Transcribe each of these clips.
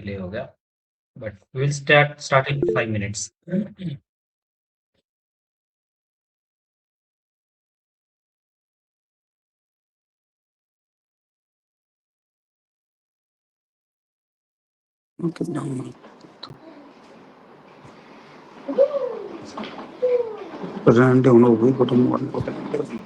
Delay हो गया, but we will start in 5 minutes. कितना presente uno qui potremmo potente.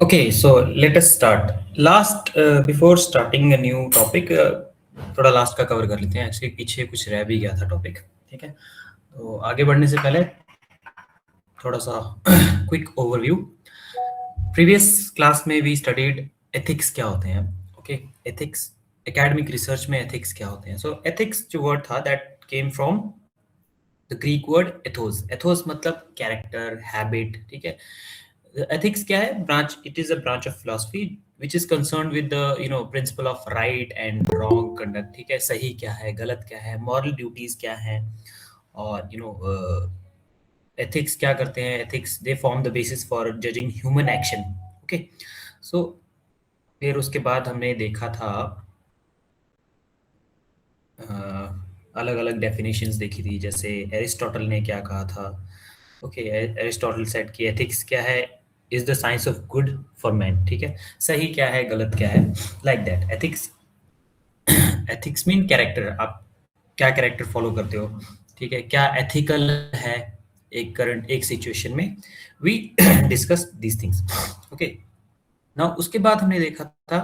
Okay, so let us start. Last before starting a new topic, थोड़ा last का cover कर लेते हैं। Actually पीछे कुछ रह भी गया था टॉपिक, ठीक है। तो आगे बढ़ने से पहले थोड़ा सा क्विक ओवरव्यू। प्रीवियस क्लास में वी स्टडीड एथिक्स क्या होते हैं। ओके, एथिक्स एकेडमिक रिसर्च में एथिक्स क्या होते हैं। सो एथिक्स जो वर्ड था that came from the Greek word Athos. Athos मतलब कैरेक्टर, हैबिट, ठीक है। एथिक्स क्या है? Branch, it is a branch of philosophy which is concerned with the principle of right and wrong conduct, ठीक है। सही क्या है, गलत क्या है, मॉरल ड्यूटीज क्या है, और एथिक्स क्या करते हैं। Ethics they form the basis for judging human action. Okay, so फिर उसके बाद हमने देखा था अलग अलग डेफिनेशंस देखी थी, जैसे एरिस्टोटल ने क्या कहा था। ओके, एरिस्टोटल सेड कि एथिक्स क्या है, is the science of good for man, ठीक है। सही क्या है, गलत क्या है, like that. Ethics, ethics mean character, आप क्या कैरेक्टर फॉलो करते हो, ठीक है, क्या एथिकल है एक करंट एक सिचुएशन में। We discuss these things. Okay, ना उसके बाद हमने देखा था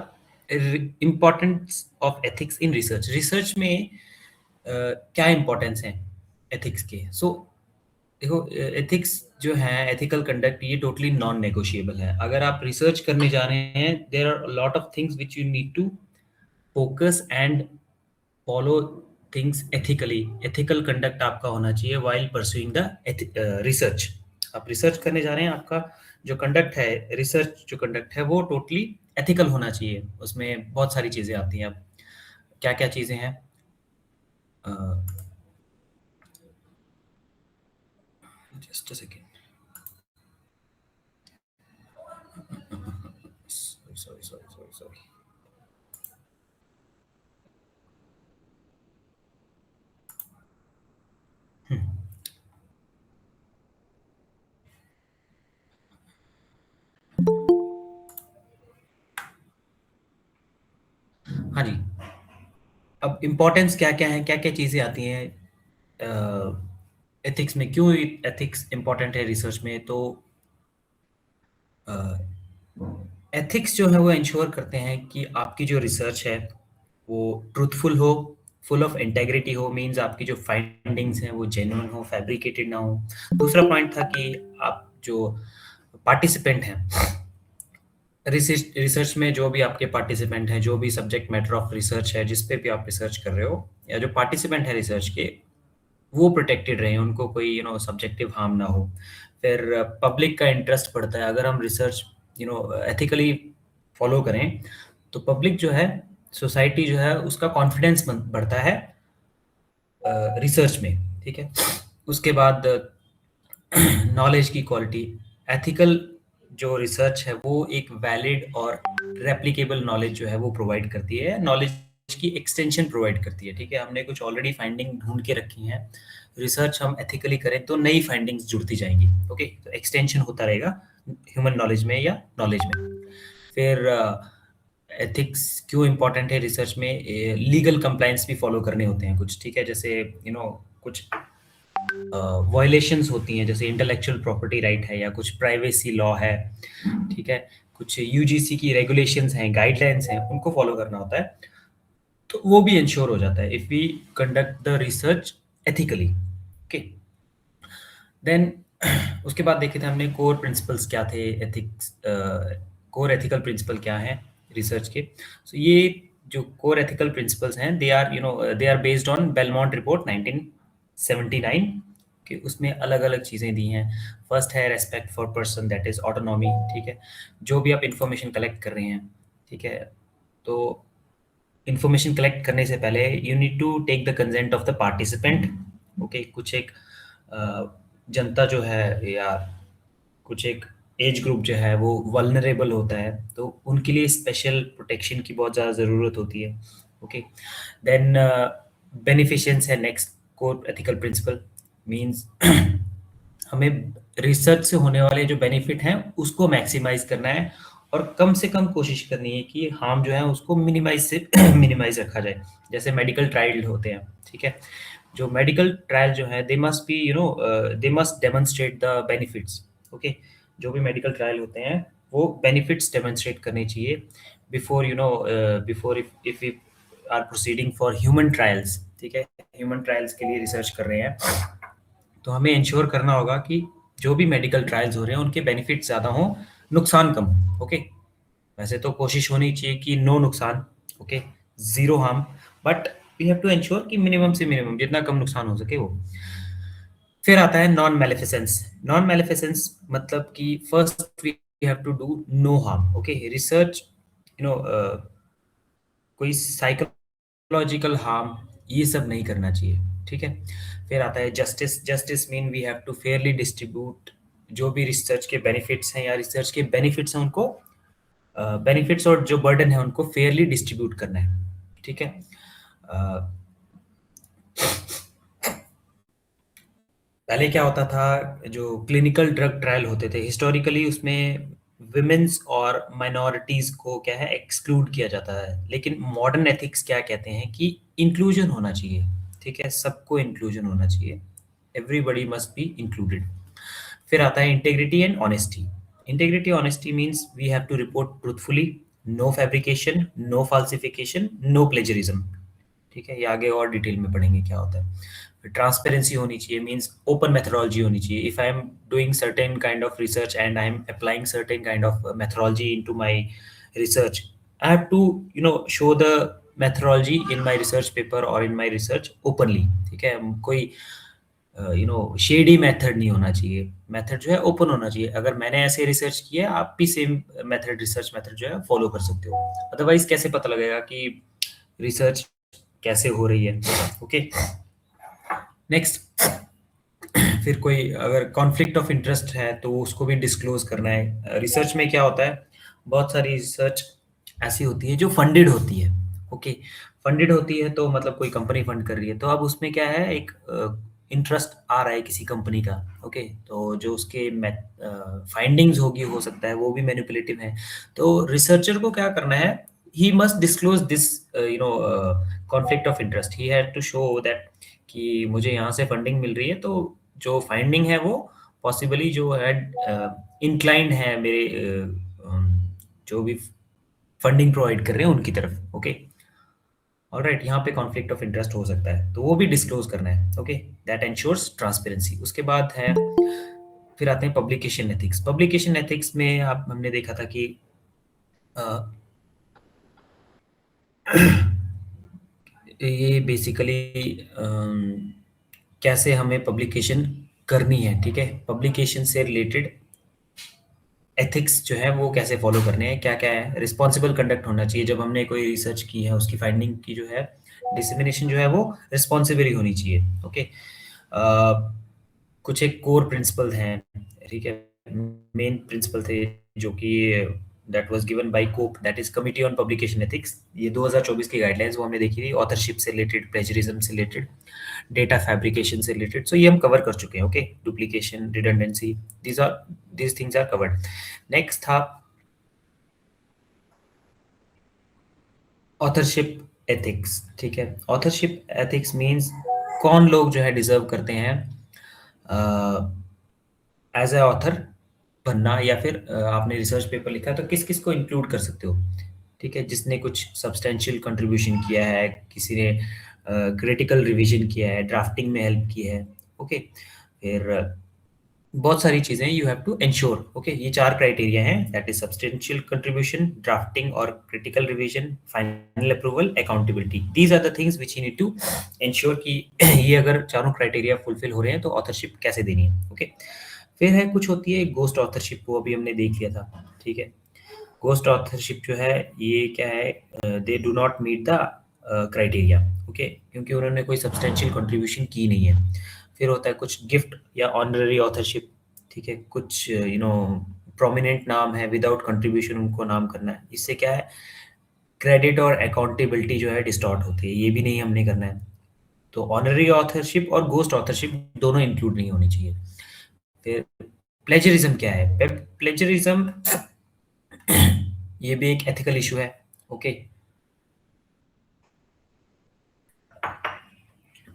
importance of ethics in research. Research में क्या इम्पोर्टेंस है एथिक्स के। सो देखो, एथिक्स जो है, एथिकल कंडक्ट, ये टोटली नॉन नेगोशिएबल है। अगर आप रिसर्च करने जा रहे हैं, there are lot of things which you need to focus and follow things ethically. Ethical conduct आपका होना चाहिए वाइल परस्यूइंग द रिसर्च। आप रिसर्च करने जा रहे हैं, आपका जो कंडक्ट है, रिसर्च जो कंडक्ट है, वो टोटली एथिकल होना चाहिए। उसमें बहुत सारी चीजें आती हैं। अब क्या क्या चीजें हैं? Just a second, sorry sorry sorry sorry. हाँ जी। अब इम्पोर्टेंस क्या क्या है, क्या क्या चीजें आती हैं एथिक्स में, क्यों एथिक्स इम्पोर्टेंट है रिसर्च में? तो एथिक्स जो है वो इंश्योर करते हैं कि आपकी जो रिसर्च है वो ट्रूथफुल हो, फुल ऑफ इंटेग्रिटी हो। मींस आपकी जो फाइंडिंग्स हैं वो जेन्युइन हो, फैब्रिकेटेड ना हो। दूसरा पॉइंट था कि आप जो पार्टिसिपेंट हैं रिसर्च रिसर्च में, जो भी आपके पार्टिसिपेंट हैं, जो भी सब्जेक्ट मैटर ऑफ रिसर्च है, जिस पे भी आप रिसर्च कर रहे हो, या जो पार्टिसिपेंट है रिसर्च के, वो प्रोटेक्टेड रहे, उनको कोई सब्जेक्टिव हार्म ना हो। फिर पब्लिक का इंटरेस्ट बढ़ता है अगर हम रिसर्च एथिकली फॉलो करें। तो पब्लिक जो है, सोसाइटी जो है, उसका कॉन्फिडेंस बढ़ता है रिसर्च में। ठीक है। उसके बाद नॉलेज की क्वालिटी। एथिकल जो रिसर्च है वो एक वैलिड और रेप्लिकेबल नॉलेज जो है वो प्रोवाइड करती है, नॉलेज की एक्सटेंशन प्रोवाइड करती है। ठीक है, हमने कुछ ऑलरेडी फाइंडिंग ढूंढ के रखी हैं, रिसर्च हम एथिकली करें तो नई फाइंडिंग्स जुड़ती जाएंगी। ओके, तो एक्सटेंशन होता रहेगा ह्यूमन नॉलेज में या नॉलेज में। फिर एथिक्स क्यों इंपॉर्टेंट है रिसर्च में? लीगल कंप्लायंस भी फॉलो करने होते हैं कुछ। ठीक है, जैसे कुछ वायलेशंस होती हैं, जैसे इंटेलेक्चुअल प्रॉपर्टी राइट है या कुछ प्राइवेसी लॉ है। ठीक है, कुछ यूजीसी की रेगुलेशंस हैं, गाइडलाइंस हैं, उनको फॉलो करना होता है। तो वो भी इंश्योर हो जाता है if we conduct the research ethically. Okay, then उसके बाद देखे थे हमने कोर प्रिंसिपल्स क्या थे, एथिक्स कोर एथिकल प्रिंसिपल क्या है रिसर्च के। सो ये जो कोर एथिकल प्रिंसिपल्स हैं, they are based on Belmont report 1979 के। उसमें अलग अलग चीज़ें दी हैं। फर्स्ट है respect for person, that is autonomy. ठीक है, जो भी आप इंफॉर्मेशन कलेक्ट कर रहे हैं, ठीक है, तो इंफॉर्मेशन कलेक्ट करने से पहले you need to take the consent of the participant. Okay, कुछ एक जनता जो है, या कुछ एक एज ग्रुप जो है वो वल्नरेबल होता है, तो उनके लिए स्पेशल प्रोटेक्शन की बहुत ज़्यादा ज़रूरत होती है। ओके, देन बेनिफिशियंस है next core ethical principle. Means हमें रिसर्च से होने वाले जो बेनिफिट हैं उसको मैक्सिमाइज करना है, और कम से कम कोशिश करनी है कि हार्म जो है उसको मिनिमाइज से मिनिमाइज रखा जाए। जैसे मेडिकल ट्रायल होते हैं, ठीक है, जो मेडिकल ट्रायल जो है, they must be they must demonstrate the benefits. Okay, जो भी मेडिकल ट्रायल होते हैं वो बेनिफिट्स डेमोन्स्ट्रेट करने चाहिए before before if we are proceeding for human trials. ठीक है, ह्यूमन ट्रायल्स के लिए रिसर्च कर रहे हैं, तो हमें इंश्योर करना होगा कि जो भी मेडिकल ट्रायल्स हो रहे हैं उनके बेनिफिट ज़्यादा हों, नुकसान कम हो। ओके, वैसे तो कोशिश होनी चाहिए कि नो नुकसान, okay, zero harm, but we have to ensure कि मिनिमम से मिनिमम जितना कम नुकसान हो सके वो। फिर आता है नॉन मैलिफिसेंस। नॉन मैलिफिसेंस मतलब कि first we have to do no harm. Okay, research कोई साइकोलॉजिकल हार्म ये सब नहीं करना चाहिए। ठीक है, फिर आता है justice. Justice mean we have to fairly distribute जो भी रिसर्च के बेनिफिट्स हैं, या रिसर्च के बेनिफिट्स हैं उनको, बेनिफिट्स और जो बर्डन है उनको फेयरली डिस्ट्रीब्यूट करना है। ठीक है, अ, पहले क्या होता था, जो क्लिनिकल ड्रग ट्रायल होते थे हिस्टोरिकली, उसमें विमेंस और माइनॉरिटीज को क्या है, एक्सक्लूड किया जाता है। लेकिन मॉडर्न एथिक्स क्या कहते हैं कि इंक्लूजन होना चाहिए। ठीक है, सबको इंक्लूजन होना चाहिए, एवरीबडी मस्ट बी इंक्लूडेड। फिर आता है integrity and honesty. integrity honesty means we have to report truthfully, no fabrication, no falsification, no plagiarism. ठीक है, ये आगे और डिटेल में पढ़ेंगे क्या होता है। ट्रांसपेरेंसी होनी चाहिए, मींस ओपन मेथोडोलॉजी होनी चाहिए। If I am doing certain kind of research and I am applying certain kind of methodology into my research, I have to show the methodology in my research paper और in my research openly. ठीक है, कोई shady method नहीं होना चाहिए, method जो है open होना चाहिए। अगर मैंने ऐसे रिसर्च किया है, आप भी सेम मेथड, रिसर्च मेथड जो है फॉलो कर सकते हो। अदरवाइज कैसे पता लगेगा कि रिसर्च कैसे हो रही है। ओके, नेक्स्ट, फिर कोई अगर कॉन्फ्लिक्ट ऑफ इंटरेस्ट है तो उसको भी डिस्क्लोज करना है। रिसर्च में क्या होता है, बहुत सारी रिसर्च ऐसी होती है जो फंडेड होती है। ओके, फंडेड होती है तो मतलब कोई कंपनी फंड कर रही है, तो अब उसमें क्या है, एक इंटरेस्ट आ रहा है किसी कंपनी का। ओके, तो जो उसके फाइंडिंग्स होगी, हो सकता है वो भी मैनिपुलेटिव है। तो रिसर्चर को क्या करना है, he must disclose this conflict of interest. He had to show that कि मुझे यहाँ से फंडिंग मिल रही है, तो जो फाइंडिंग है वो पॉसिबली जो है इंक्लाइंड है मेरे जो भी फंडिंग प्रोवाइड कर रहे हैं उनकी तरफ। ओके, ऑलराइट, यहाँ पे कॉन्फ्लिक्ट ऑफ इंटरेस्ट हो सकता है तो वो भी डिस्क्लोज करना है। Okay, that ensures transparency. उसके बाद है, फिर आते हैं पब्लिकेशन एथिक्स। पब्लिकेशन एथिक्स में आप हमने देखा था कि ये बेसिकली कैसे हमें पब्लिकेशन करनी है। ठीक है, पब्लिकेशन से रिलेटेड एथिक्स जो है वो कैसे फॉलो करने हैं, क्या क्या है। रिस्पॉन्सिबल कंडक्ट होना चाहिए, जब हमने कोई रिसर्च की है उसकी फाइंडिंग की जो है डिसमिनेशन जो है वो रिस्पॉन्सिबली होनी चाहिए। ओके, कुछ एक कोर प्रिंसिपल हैं, ठीक है, मेन प्रिंसिपल थे जो कि that was given by COPE, that is committee on publication ethics. ये 2024 की गाइडलाइंस वो हमने देखी थी, ऑथरशिप से रिलेटेड, प्लेजरिज्म से रिलेटेड, डेटा फैब्रिकेशन से रिलेटेड। सो ये हम कवर कर चुके हैं। Okay, duplication, redundancy, these things are covered. Next था ऑथरशिप एथिक्स। ठीक है, ऑथरशिप एथिक्स मींस कौन लोग जो है डिजर्व करते हैं एज ए ऑथर बनना, या फिर आपने रिसर्च पेपर लिखा है तो किस किस को इंक्लूड कर सकते हो। ठीक है, जिसने कुछ सब्सटेंशियल कंट्रीब्यूशन किया है, किसी ने क्रिटिकल रिवीजन किया है, ड्राफ्टिंग में हेल्प की है। ओके, फिर बहुत सारी चीजें you have to ensure. Okay, ये 4 क्राइटेरिया हैं, that is substantial contribution, drafting और critical revision, final approval, accountability. These are the things which you need to ensure कि ये अगर चारों क्राइटेरिया फुलफिल हो रहे हैं तो ऑथरशिप कैसे देनी है। ओके, फिर है कुछ होती है गोस्ट ऑथरशिप, वो अभी हमने देख लिया था। ठीक है, गोस्ट ऑथरशिप जो है ये क्या है, they do not meet the criteria. Okay, क्योंकि उन्होंने कोई सब्सटेंशियल कंट्रीब्यूशन की नहीं है। फिर होता है कुछ गिफ्ट या ऑनररी ऑथरशिप। ठीक है, कुछ प्रोमिनेंट नाम है, विदाउट कंट्रीब्यूशन उनको नाम करना है। इससे क्या है, क्रेडिट और अकाउंटेबिलिटी जो है डिस्टॉर्ट होती है, ये भी नहीं हमने करना है। तो ऑनररी ऑथरशिप और गोस्ट ऑथरशिप दोनों इंक्लूड नहीं होनी चाहिए। फिर प्लेजरिज्म क्या है, प्लेजरिज्म ये भी एक एथिकल इशू है। ओके,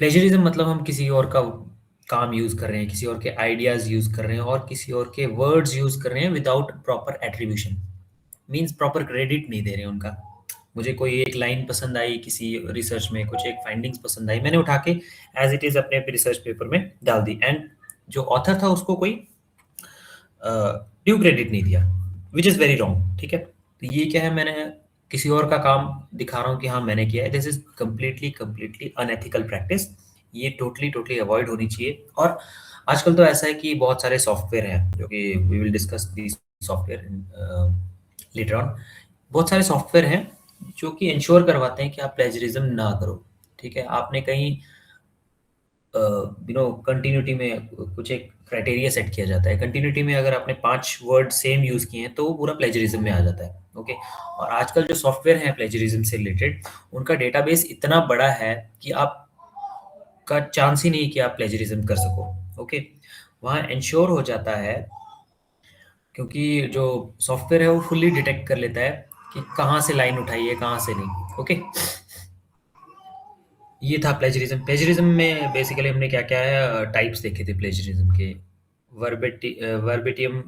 प्लेजरिज्म मतलब हम किसी और का काम यूज कर रहे हैं, किसी और के आइडियाज यूज कर रहे हैं और किसी और के वर्ड्स यूज कर रहे हैं without proper attribution. Means proper credit नहीं दे रहे हैं उनका। मुझे कोई एक लाइन पसंद आई किसी रिसर्च में, कुछ एक फाइंडिंग्स पसंद आई, मैंने उठा के एज इट इज अपने रिसर्च पेपर में डाल दी, एंड जो ऑथर था उसको कोई ड्यू क्रेडिट नहीं दिया, विच इज वेरी रॉन्ग। ठीक है, तो ये क्या है, मैंने किसी और का काम दिखा रहा हूँ कि हाँ मैंने किया है, this is completely completely unethical practice. ये टोटली टोटली अवॉइड होनी चाहिए। और आजकल तो ऐसा है कि बहुत सारे सॉफ्टवेयर हैं जो कि we will discuss this software later on. बहुत सारे सॉफ्टवेयर हैं जो कि इंश्योर करवाते हैं कि आप प्लेजरिज्म ना करो। ठीक है, आपने कहीं कंटिन्यूटी में कुछ एक क्राइटेरिया सेट किया जाता है, कंटिन्यूटी में अगर आपने 5 वर्ड सेम यूज किए हैं तो वो पूरा प्लेजरिज्म में आ जाता है। ओके, और आजकल जो सॉफ्टवेयर हैं प्लेजरिज्म से रिलेटेड, उनका डेटाबेस इतना बड़ा है कि आप का चांस ही नहीं कि आप प्लेजरिज्म कर सको। ओके, वहाँ इंश्योर हो जाता है क्योंकि जो सॉफ्टवेयर है वो फुल्ली डिटेक्ट कर लेता है कि कहाँ से लाइन उठाई है, कहाँ से नहीं। ओके, ये था प्लेजरिज्म। प्लेजरिज्म में बेसिकली हमने क्या क्या है टाइप्स देखे थे प्लेजरिज्म के। वर्बेटियम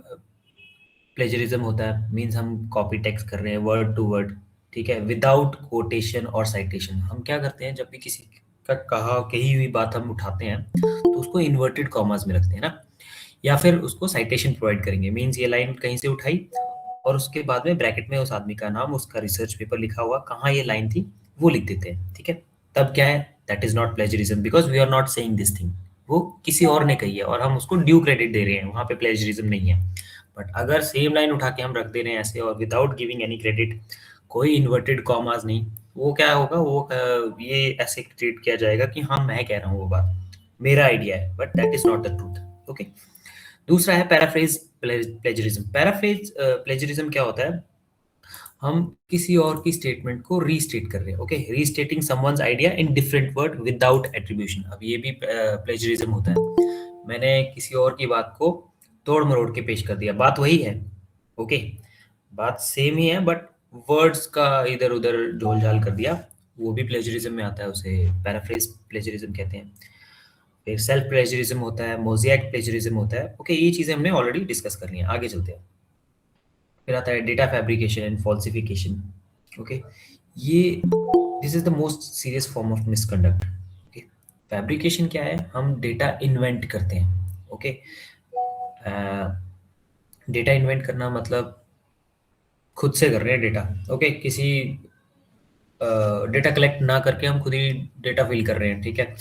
प्लेजरिज्म होता है, मीन्स हम कॉपी टेक्स्ट कर रहे हैं वर्ड टू वर्ड, ठीक है, विदाउट कोटेशन और साइटेशन। हम क्या करते हैं, जब भी किसी का कहा कही हुई बात हम उठाते हैं तो उसको इन्वर्टेड कॉमास में रखते हैं ना, या फिर उसको साइटेशन प्रोवाइड करेंगे, मीन्स ये लाइन कहीं से उठाई और उसके बाद में ब्रैकेट में उस आदमी का नाम, उसका रिसर्च पेपर लिखा हुआ, कहाँ ये लाइन थी वो लिख देते हैं, ठीक है। तब क्या है, that is not plagiarism because we are not saying this thing, वो किसी और ने कही है और हम उसको ड्यू क्रेडिट दे रहे हैं, वहां पे प्लेजरिज्म नहीं है। बट अगर सेम लाइन उठा के हम रख दे रहे हैं ऐसे और विदाउट गिविंग एनी क्रेडिट, कोई इन्वर्टेड कॉमास नहीं, वो क्या होगा, वो ये ऐसे ट्रीट किया जाएगा कि हाँ मैं कह रहा हूँ वो बात, मेरा आइडिया है, but that is not the truth, okay. दूसरा है पैराफ्रेज प्लेजरिज्म। पैराफ्रेज प्लेजरिज्म क्या होता है, हम किसी और की स्टेटमेंट को रीस्टेट कर रहे हैं, okay, restating someone's idea in different word without attribution. अब ये भी प्लेजरिज्म होता है, मैंने किसी और की बात को तोड़ मरोड़ के पेश कर दिया, बात वही है, ओके, बात सेम ही है बट वर्ड्स का इधर उधर झोल झाल कर दिया, वो भी प्लेजरिज्म में आता है, उसे पैराफ्रेज प्लेजरिज्म कहते हैं। फिर सेल्फ प्लेजरिज्म होता है, मोज़ेक प्लेजरिज्म होता है, ओके, ये चीजें हमने ऑलरेडी डिस्कस कर ली हैं, आगे चलते हैं। फिर आता है data fabrication and falsification, okay, ये this is the most serious form of misconduct, okay. Fabrication क्या है, हम डेटा इन्वेंट करते हैं, ओके। डेटा इन्वेंट करना मतलब खुद से कर रहे हैं डेटा, ओके, किसी डेटा कलेक्ट ना करके हम खुद ही डेटा फिल कर रहे हैं, ठीक है।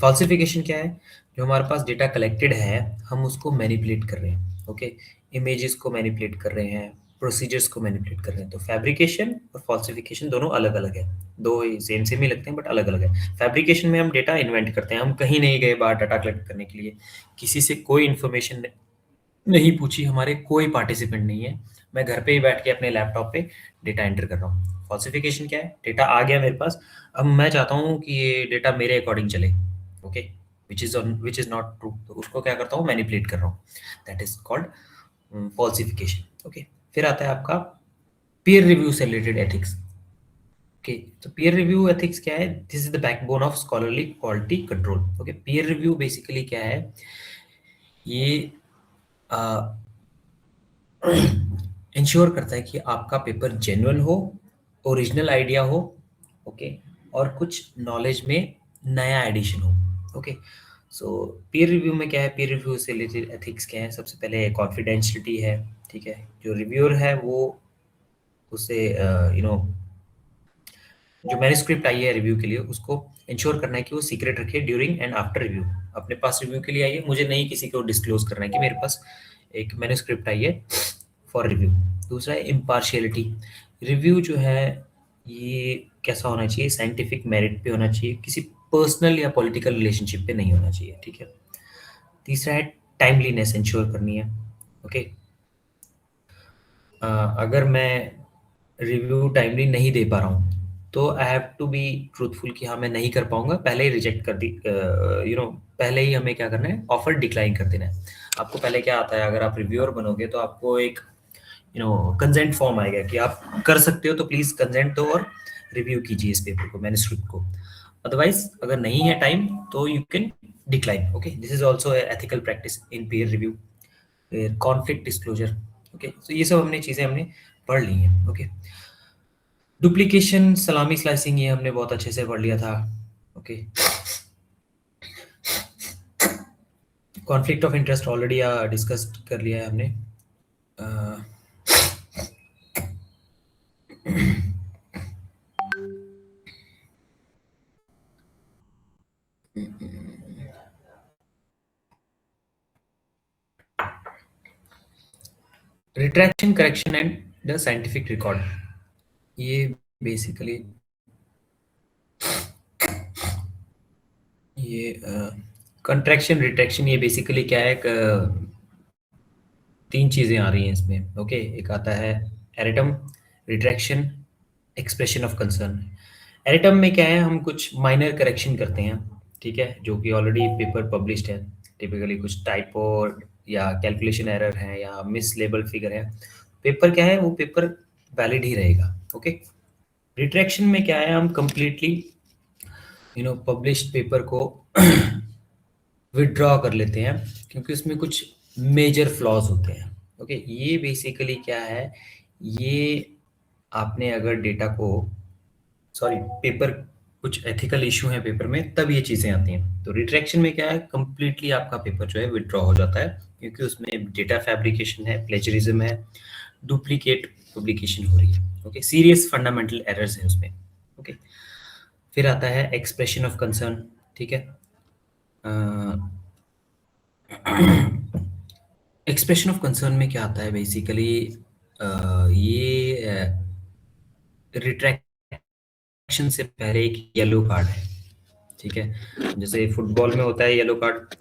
फॉल्सिफिकेशन क्या है, जो हमारे पास डेटा कलेक्टेड है हम उसको मैनिपुलेट कर रहे हैं, ओके, इमेजेस को मैनिपुलेट कर रहे हैं, प्रोसीजर्स को मैनिपुलेट कर रहे हैं। तो फैब्रिकेशन और फॉल्सिफिकेशन दोनों अलग अलग है, दो ही सेम सेम ही लगते हैं बट अलग अलग है। फैब्रिकेशन में हम डेटा इन्वेंट करते हैं, हम कहीं नहीं गए बाहर डाटा कलेक्ट करने के लिए, किसी से कोई इन्फॉर्मेशन नहीं पूछी, हमारे कोई पार्टिसिपेंट नहीं है, मैं घर पे ही बैठ के अपने लैपटॉप पे डेटा एंटर कर रहा हूँ। फॉल्सिफिकेशन क्या है, डेटा आ गया मेरे पास, अब मैं चाहता हूँ कि ये डेटा मेरे अकॉर्डिंग चले, okay, which is not true, तो उसको क्या करता हूँ, मैनिपुलेट कर रहा हूँ, that is called falsification, okay. फिर आता है आपका पीयर रिव्यू से रिलेटेड एथिक्स, ओके। तो पीयर रिव्यू एथिक्स क्या है, this is the backbone of scholarly quality control, okay. Peer review basically क्या है, ये इंश्योर करता है कि आपका पेपर जेन्युइन हो, ओरिजिनल आइडिया हो, ओके, और कुछ नॉलेज में नया एडिशन हो, ओके। सो पीयर रिव्यू में क्या है, पीयर रिव्यू से रिलेटेड एथिक्स क्या है, सबसे पहले कॉन्फिडेंशियलिटी है, ठीक है, जो रिव्यूअर है वो उसे जो मैन्युस्क्रिप्ट आई है रिव्यू के लिए उसको इंश्योर करना है कि वो सीक्रेट रखे ड्यूरिंग एंड आफ्टर रिव्यू, अपने पास रिव्यू के लिए आई है, मुझे नहीं किसी को डिस्क्लोज करना है कि मेरे पास एक मैन्युस्क्रिप्ट आई है फॉर रिव्यू। दूसरा है इम्पार्शियलिटी, रिव्यू जो है ये कैसा होना चाहिए, साइंटिफिक मेरिट पे होना चाहिए, किसी पर्सनल या पॉलिटिकल रिलेशनशिप पे नहीं होना चाहिए, ठीक है। तीसरा है टाइमलीनेस इंश्योर करनी है, ओके। अगर मैं रिव्यू टाइमली नहीं दे पा रहा हूँ तो I have to be truthful कि हाँ मैं नहीं कर पाऊंगा, पहले ही रिजेक्ट कर दी, पहले ही हमें क्या करना है, ऑफर डिक्लाइन कर देना है। आपको पहले क्या आता है, अगर आप रिव्यूअर बनोगे तो आपको एक कंसेंट फॉर्म आएगा कि आप कर सकते हो, तो प्लीज कंसेंट दो और रिव्यू कीजिए इस पेपर को, मैन्युस्क्रिप्ट को। अदरवाइज अगर नहीं है टाइम तो you can decline, okay. This is also ethical practice in peer review. Conflict disclosure, okay, तो ये सब हमने पढ़ ली हैं, ओके। डुप्लीकेशन, सलामी स्लाइसिंग, ये हमने बहुत अच्छे से पढ़ लिया था, okay. Conflict of interest already discuss कर लिया है हमने। Retraction, correction and the scientific record, ये बेसिकली ये कंट्रैक्शन रिट्रैक्शन, ये बेसिकली क्या है, तीन चीजें आ रही हैं इसमें, ओके। एक आता है एरिटम, रिट्रैक्शन, एक्सप्रेशन ऑफ कंसर्न। एरिटम में क्या है, हम कुछ माइनर करेक्शन करते हैं, ठीक है, जो कि ऑलरेडी पेपर पब्लिश्ड है, टिपिकली कुछ टाइपो या कैलकुलेशन एरर है या मिस लेबल फिगर है, पेपर क्या है, वो पेपर वैलिड ही रहेगा, ओके। रिट्रैक्शन में क्या है, हम कंप्लीटली पब्लिश्ड पेपर को विड्रॉ कर लेते हैं क्योंकि उसमें कुछ मेजर फ्लॉज होते हैं। ओके, ये बेसिकली क्या है, ये आपने अगर डेटा को, सॉरी, पेपर, कुछ एथिकल इशू है पेपर में, तब ये चीजें आती हैं। तो रिट्रैक्शन में क्या है, कंप्लीटली आपका पेपर जो है विथड्रॉ हो जाता है, क्योंकि उसमें डेटा फैब्रिकेशन है, प्लेजरिज्म है, डुप्लीकेट पब्लिकेशन हो रही है। ओके, सीरियस फंडामेंटल एरर्स है उसमें। ओके, फिर आता है एक्सप्रेशन ऑफ कंसर्न। ठीक है, एक्सप्रेशन ऑफ कंसर्न में क्या आता है बेसिकली, ये रिट्रैक्शन से पहले एक येलो कार्ड है। ठीक है, जैसे फुटबॉल में होता है येलो कार्ड।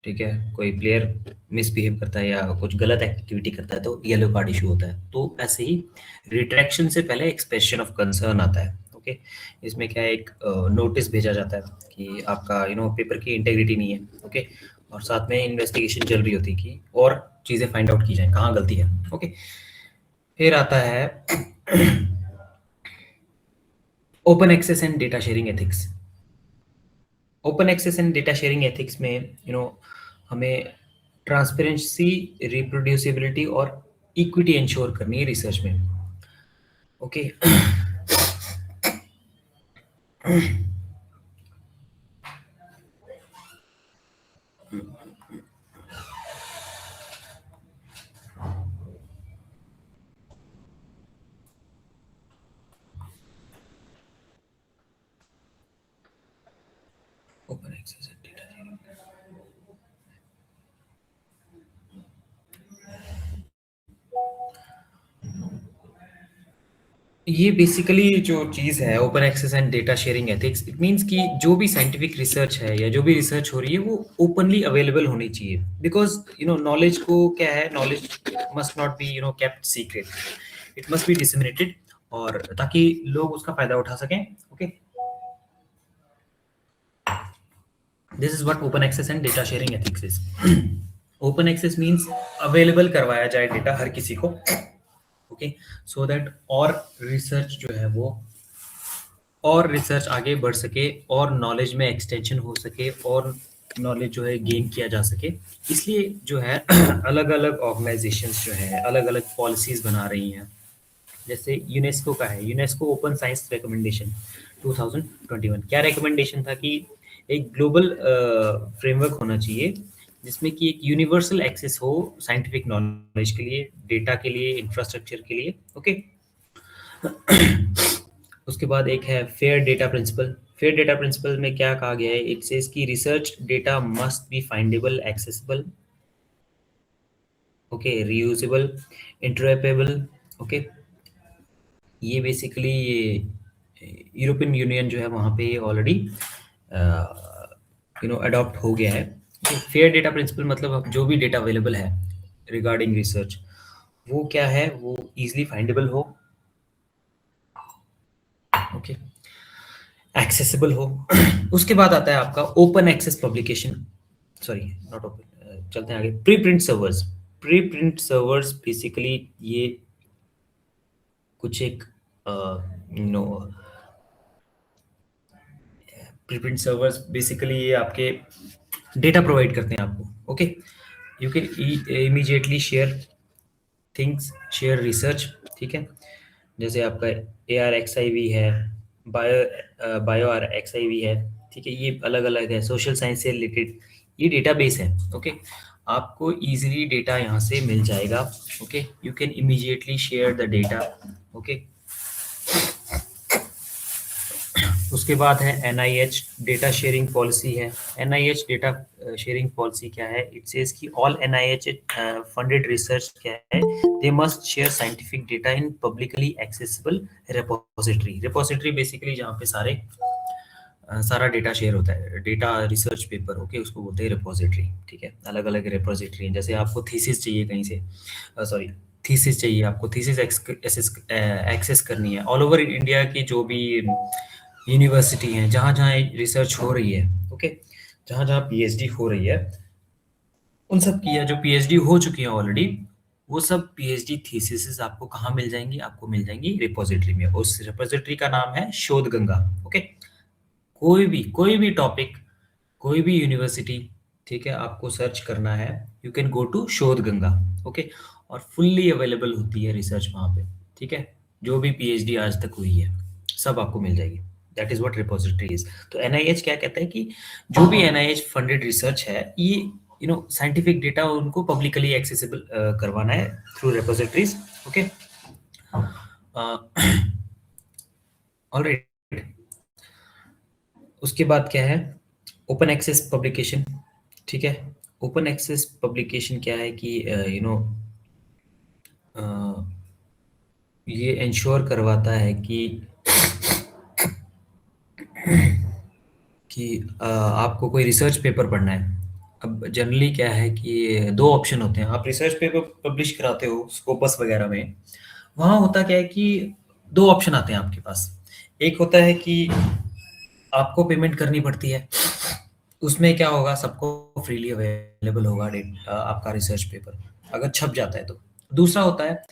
ठीक है, कोई प्लेयर मिसबिहेव करता है या कुछ गलत एक्टिविटी करता है तो येलो कार्ड इशू होता है। तो ऐसे ही रिट्रैक्शन से पहले एक्सप्रेशन ऑफ कंसर्न आता है। ओके, इसमें क्या है, एक नोटिस भेजा जाता है कि आपका पेपर की इंटेग्रिटी नहीं है। ओके, और साथ में इन्वेस्टिगेशन चल रही होती है कि और चीजें फाइंड आउट की जाए कहाँ गलती है। ओके, फिर आता है open access and data sharing ethics. Open access and data sharing ethics में हमें ट्रांसपेरेंसी, रिप्रोड्यूसिबिलिटी और इक्विटी इंश्योर करनी है रिसर्च में। Okay, open access and data sharing, ये बेसिकली जो चीज़ है open access and data sharing ethics, it means कि जो भी साइंटिफिक रिसर्च है या जो भी रिसर्च हो रही है वो ओपनली अवेलेबल होनी चाहिए। बिकॉज नॉलेज को क्या है, knowledge must not be kept secret, it must be disseminated, और ताकि लोग उसका फायदा उठा सकें। Okay, this is what open access and data sharing ethics is. Open access means available करवाया जाए डेटा हर किसी को। ओके, सो दैट और रिसर्च जो है वो, और रिसर्च आगे बढ़ सके, और नॉलेज में एक्सटेंशन हो सके, और नॉलेज जो है गेन किया जा सके। इसलिए जो है अलग अलग ऑर्गेनाइजेशंस जो है अलग अलग पॉलिसीज बना रही हैं। जैसे यूनेस्को का है, यूनेस्को ओपन साइंस रिकमेंडेशन 2021। क्या रिकमेंडेशन था कि एक ग्लोबल फ्रेमवर्क होना चाहिए जिसमें कि एक यूनिवर्सल एक्सेस हो साइंटिफिक नॉलेज के लिए, डेटा के लिए, इंफ्रास्ट्रक्चर के लिए। ओके, उसके बाद एक है fair data principle. Fair data principle में क्या कहा गया है, इट सेज कि research data must be findable, accessible, okay, reusable, interoperable. Okay, ये बेसिकली यूरोपियन यूनियन जो है वहाँ पे ऑलरेडी अडॉप्ट हो गया है। फेयर डेटा प्रिंसिपल मतलब अब जो भी डेटा अवेलेबल है रिगार्डिंग रिसर्च, वो क्या है, वो इजीली फाइंडेबल हो, ओके, एक्सेसिबल हो। उसके बाद आता है आपका open access publication, sorry not open, चलते हैं आगे। Pre print servers. Pre print servers basically ये कुछ एक नो प्रीप्रिंट सर्वर्स बेसिकली ये आपके डेटा प्रोवाइड करते हैं आपको। Okay, you can immediately share things, share research. ठीक है, जैसे आपका ARXIV है, बायो RXIV है। ठीक है, ये अलग अलग है, सोशल साइंस से रिलेटेड ये डेटाबेस है। ओके, आपको इजीली डेटा यहाँ से मिल जाएगा। Okay, you can immediately share the data. Okay, उसके बाद है NIH डेटा शेयरिंग पॉलिसी है। NIH डेटा शेयरिंग पॉलिसी क्या है, इट सेज कि ऑल NIH फंडेड रिसर्च क्या है, they must share scientific data in publicly accessible repository. Repository basically जहाँ पे सारा डेटा शेयर होता है, डेटा रिसर्च पेपर, ओके, उसको बोलते हैं रिपोजिटरी। ठीक है, अलग अलग रिपोजिटरी हैं। जैसे आपको थीसिस चाहिए कहीं से, सॉरी, थीसिस चाहिए आपको, थीसिस एक्सेस करनी है ऑल ओवर इंडिया की जो भी यूनिवर्सिटी हैं, जहाँ जहाँ रिसर्च हो रही है। ओके, जहाँ जहाँ PhD हो रही है, उन सब की, या जो PhD हो चुकी है ऑलरेडी, वो सब PhD थीसिस आपको कहाँ मिल जाएंगी, आपको मिल जाएंगी रिपोजिटरी में। उस रिपोजिटरी का नाम है शोध गंगा। ओके, कोई भी टॉपिक, कोई भी यूनिवर्सिटी, ठीक है, आपको सर्च करना है, यू कैन गो टू शोध गंगा, ओके, और फुल्ली अवेलेबल होती है रिसर्च वहाँ पे, ठीक है, जो भी पीएचडी आज तक हुई है सब आपको मिल जाएगी। That is what repository is. तो एनआईएच क्या कहता है कि जो भी एनआईएच फंडेड रिसर्च है, ये साइंटिफिक डेटा उनको पब्लिकली एक्सेसिबल करवाना है थ्रू रिपोजिटरीज, ओके। ऑलराइट, उसके बाद क्या है, ओपन एक्सेस पब्लिकेशन, ठीक है। ओपन एक्सेस पब्लिकेशन क्या है कि ये इंश्योर करवाता है कि आपको कोई रिसर्च पेपर पढ़ना है। अब जनरली क्या है कि दो ऑप्शन होते हैं, आप रिसर्च पेपर पब्लिश कराते हो स्कोपस वगैरह में, वहाँ होता क्या है कि दो ऑप्शन आते हैं आपके पास। एक होता है कि आपको पेमेंट करनी पड़ती है, उसमें क्या होगा, सबको फ्रीली अवेलेबल होगा आपका रिसर्च पेपर अगर छप जाता है तो। दूसरा होता है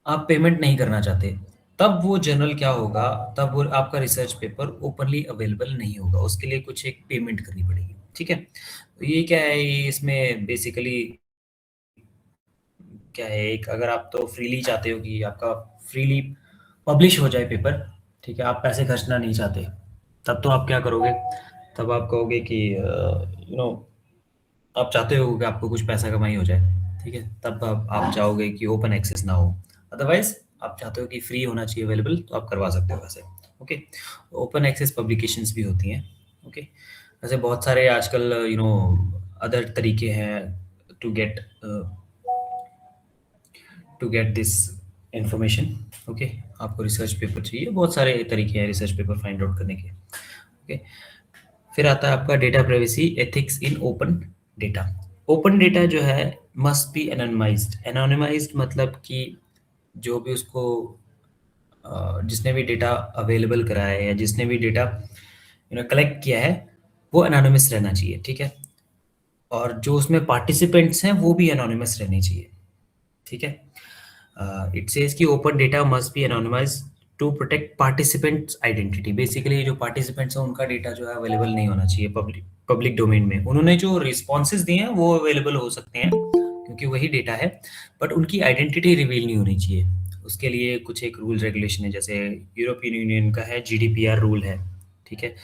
आप पेमेंट नहीं करना चाहते, तब वो जर्नल क्या होगा, तब वो आपका रिसर्च पेपर ओपनली अवेलेबल नहीं होगा, उसके लिए कुछ एक पेमेंट करनी पड़ेगी, ठीक है। तो ये क्या है, ये इसमें बेसिकली क्या है, एक अगर आप तो फ्रीली चाहते हो कि आपका फ्रीली पब्लिश हो जाए पेपर, ठीक है, आप पैसे खर्चना नहीं चाहते, तब तो आप क्या करोगे, तब आप कहोगे कि आप चाहते हो कि आपको कुछ पैसा कमाई हो जाए, ठीक है, तब आप चाहोगे कि ओपन एक्सेस ना हो। अदरवाइज आप चाहते हो कि फ्री होना चाहिए अवेलेबल, तो आप करवा सकते हो वैसे, ओके। ओपन एक्सेस पब्लिकेशंस भी होती हैं, ओके। वैसे बहुत सारे आजकल अदर तरीके हैं to get this information, okay. आपको रिसर्च पेपर चाहिए, बहुत सारे तरीके हैं रिसर्च पेपर फाइंड आउट करने के, ओके। फिर आता है आपका data privacy ethics in open data. Open data जो है मस्ट बी एनोनिमाइज्ड। एनोनिमाइज्ड मतलब कि जो भी उसको जिसने भी डेटा अवेलेबल कराया है या जिसने भी डेटा कलेक्ट किया है, वो एनोनिमस रहना चाहिए, ठीक है। और जो उसमें पार्टिसिपेंट्स हैं वो भी एनोनिमस रहने चाहिए, ठीक है। इट सेज कि open data must be anonymise to protect participants identity. Basically जो पार्टिसिपेंट्स हैं उनका डेटा जो है अवेलेबल नहीं होना चाहिए पब्लिक डोमेन में। उन्होंने जो रिस्पॉन्सेज दिए हैं वो अवेलेबल हो सकते हैं क्योंकि वही डेटा है, बट उनकी आइडेंटिटी रिवील नहीं होनी चाहिए। उसके लिए कुछ एक रूल रेगुलेशन है, जैसे यूरोपियन यूनियन का है जीडीपीआर रूल है, ठीक है।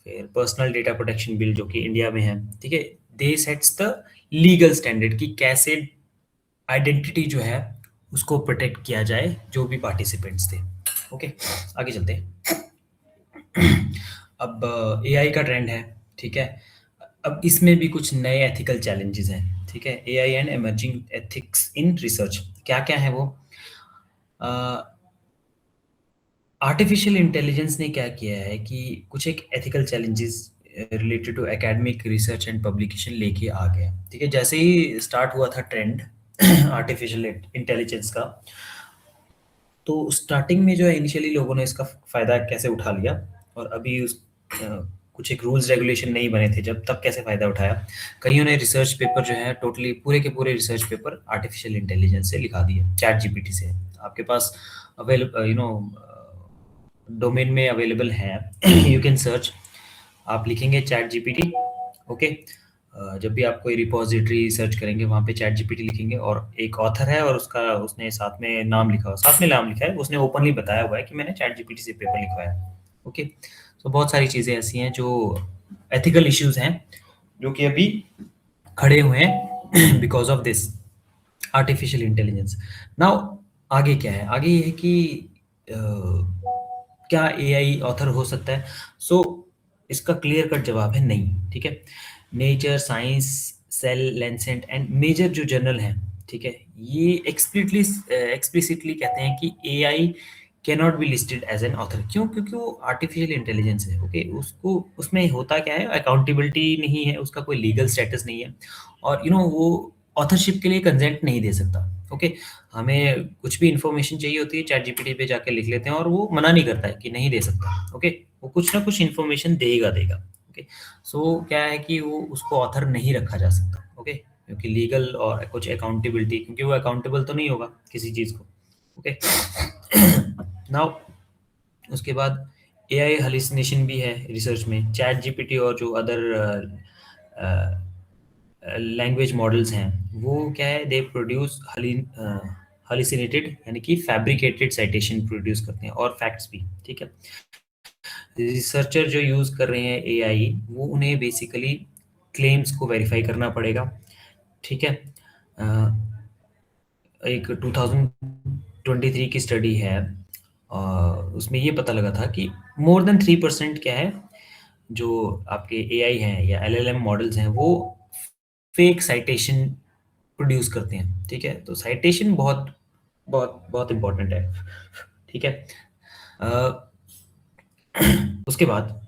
फिर पर्सनल डेटा प्रोटेक्शन बिल जो कि इंडिया में है, ठीक है। दे सेट्स द लीगल स्टैंडर्ड कि कैसे आइडेंटिटी जो है उसको प्रोटेक्ट किया जाए जो भी पार्टिसिपेंट्स थे, ओके। आगे चलते हैं। अब एआई का ट्रेंड है, ठीक है। अब इसमें भी कुछ नए एथिकल चैलेंजेस हैं, ठीक है। AI and emerging ethics in research, क्या क्या है वो। आर्टिफिशियल इंटेलिजेंस ने क्या किया है कि कुछ एक ethical challenges related to academic research and publication लेके आ गया, ठीक है। जैसे ही स्टार्ट हुआ था ट्रेंड आर्टिफिशियल इंटेलिजेंस का, तो स्टार्टिंग में जो है इनिशियली लोगों ने इसका फ़ायदा कैसे उठा लिया, और अभी कुछ एक रूल्स रेगुलेशन नहीं बने थे जब, तब कैसे फ़ायदा उठाया। कईयों ने रिसर्च पेपर जो है टोटली पूरे के पूरे रिसर्च पेपर आर्टिफिशियल इंटेलिजेंस से लिखा दिए, चैट जीपीटी से। आपके पास अवेलेबल डोमेन में अवेलेबल है यू कैन सर्च। आप लिखेंगे चैट जीपीटी, ओके। जब भी आप कोई रिपोजिटरी सर्च करेंगे वहाँ पे चैट जीपीटी लिखेंगे, और एक ऑथर है और उसका उसने साथ में नाम लिखा, साथ में नाम लिखा है, उसने ओपनली बताया हुआ है कि मैंने चैट जीपीटी से पेपर लिखवाया, ओके। तो बहुत सारी चीज़ें ऐसी हैं जो एथिकल इश्यूज हैं जो कि अभी खड़े हुए हैं because of this artificial intelligence. Now आगे क्या है, आगे ये है कि क्या एआई ऑथर हो सकता है। सो इसका क्लियर कट जवाब है नहीं, ठीक है। Nature, Science, Cell, Lancet and major जो जर्नल हैं, ठीक है, ये एक्सप्लिसिटली कहते हैं कि AI can not be listed as an author. क्यों? क्योंकि वो आर्टिफिशियल इंटेलिजेंस है, ओके। उसको उसमें होता क्या है, अकाउंटेबिलिटी नहीं है, उसका कोई लीगल स्टेटस नहीं है, और वो ऑथरशिप के लिए कंसेंट नहीं दे सकता, ओके। हमें कुछ भी इंफॉर्मेशन चाहिए होती है, चैट जीपीटी पे जाके लिख लेते हैं और वो मना नहीं करता है कि नहीं दे सकता, ओके। वो कुछ ना कुछ इंफॉर्मेशन देगा, ओके। सो क्या है कि वो उसको ऑथर नहीं रखा जा सकता, ओके, क्योंकि लीगल और कुछ अकाउंटेबिलिटी, क्योंकि वो अकाउंटेबल तो नहीं होगा किसी चीज़ को, ओके। नाउ उसके बाद एआई हेलुसिनेशन भी है रिसर्च में। चैट जीपीटी और जो अदर लैंग्वेज मॉडल्स हैं वो क्या है, दे प्रोड्यूस हलिसिनेटेड यानी कि फैब्रिकेटेड साइटेशन प्रोड्यूस करते हैं और फैक्ट्स भी, ठीक है। रिसर्चर जो यूज़ कर रहे हैं एआई, वो उन्हें बेसिकली क्लेम्स को वेरीफाई करना पड़ेगा, ठीक है। अ, एक 2023 की स्टडी है, उसमें ये पता लगा था कि मोर देन 3% क्या है, जो आपके एआई हैं या एलएलएम मॉडल्स हैं वो फेक साइटेशन प्रोड्यूस करते हैं, ठीक है। तो साइटेशन बहुत बहुत बहुत इंपॉर्टेंट है, ठीक है। अ, उसके बाद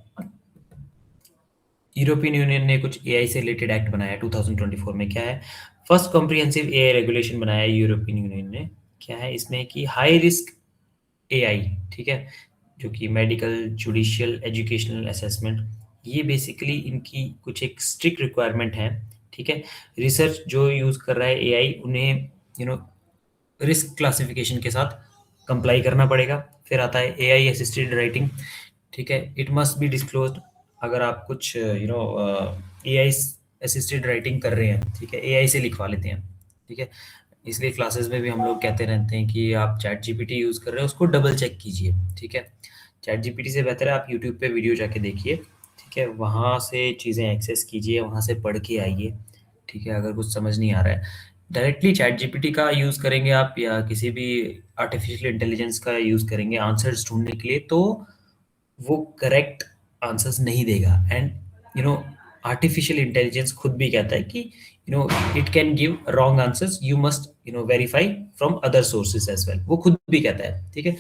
यूरोपियन यूनियन ने कुछ एआई से रिलेटेड एक्ट बनाया 2024 में। क्या है, फर्स्ट कॉम्प्रिहेंसिव एआई रेगुलेशन बनाया यूरोपियन यूनियन ने। क्या है इसमें कि हाई रिस्क एआई, ठीक है, जो कि मेडिकल, जुडिशियल, एजुकेशनल असेसमेंट, ये बेसिकली इनकी कुछ एक स्ट्रिक्ट रिक्वायरमेंट है, ठीक है। रिसर्च जो यूज़ कर रहा है एआई, उन्हें रिस्क क्लासिफिकेशन के साथ कंप्लाई करना पड़ेगा। फिर आता है एआई असिस्टेड राइटिंग, ठीक है, इट मस्ट बी डिस्क्लोज्ड। अगर आप कुछ एआई असिस्टेड राइटिंग कर रहे हैं, ठीक है, एआई से लिखवा लेते हैं, ठीक है। इसलिए क्लासेस में भी हम लोग कहते रहते हैं कि आप चैट जीपीटी यूज़ कर रहे हो उसको डबल चेक कीजिए, ठीक है। चैट जीपीटी से बेहतर है आप यूट्यूब पे वीडियो जाके देखिए, ठीक है, वहाँ से चीज़ें एक्सेस कीजिए, वहाँ से पढ़ के आइए, ठीक है। अगर कुछ समझ नहीं आ रहा है, डायरेक्टली चैट जीपीटी का यूज़ करेंगे आप या किसी भी आर्टिफिशियल इंटेलिजेंस का यूज़ करेंगे आंसर्स ढूँढने के लिए, तो वो करेक्ट आंसर्स नहीं देगा। And you know artificial intelligence खुद भी कहता है कि it can give wrong answers, you must verify from other sources as well, वो खुद भी कहता है, ठीक है।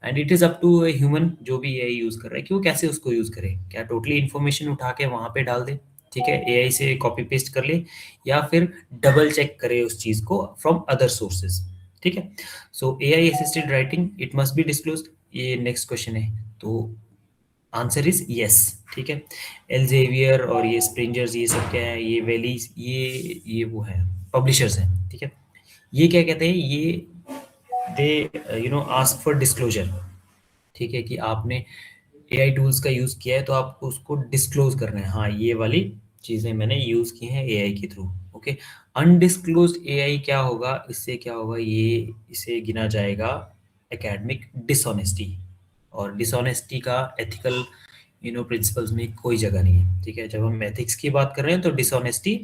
And it is up to a human जो भी एआई यूज कर रहा है कि वो कैसे उसको यूज करे, क्या टोटली इन्फॉर्मेशन उठा के वहां पे डाल दे, ठीक है, एआई से कॉपी पेस्ट कर ले, या फिर डबल चेक करे उस चीज को फ्रॉम अदर सोर्सेज, ठीक है। सो AI assisted writing it must B disclosed, ये नेक्स्ट क्वेश्चन है। तो आंसर इज यस, ठीक है। एल्जेवियर और ये स्प्रिंजर्स, ये सब क्या है, ये वैलीज, ये वो है पब्लिशर्स हैं, ठीक है। ये क्या कहते हैं, ये दे आस्क फॉर डिस्क्लोजर, ठीक है, कि आपने एआई टूल्स का यूज किया है तो आपको उसको डिस्क्लोज करना है, हाँ ये वाली चीजें मैंने यूज की हैं एआई के थ्रू, ओके। अनडिस्क्लोज्ड एआई क्या होगा, इससे क्या होगा, ये इसे गिना जाएगा एकेडमिक डिसऑनेस्टी, और डिसऑनेस्टी का एथिकल प्रिंसिपल्स में कोई जगह नहीं है, ठीक है। जब हम एथिक्स की बात कर रहे हैं तो डिसऑनेस्टी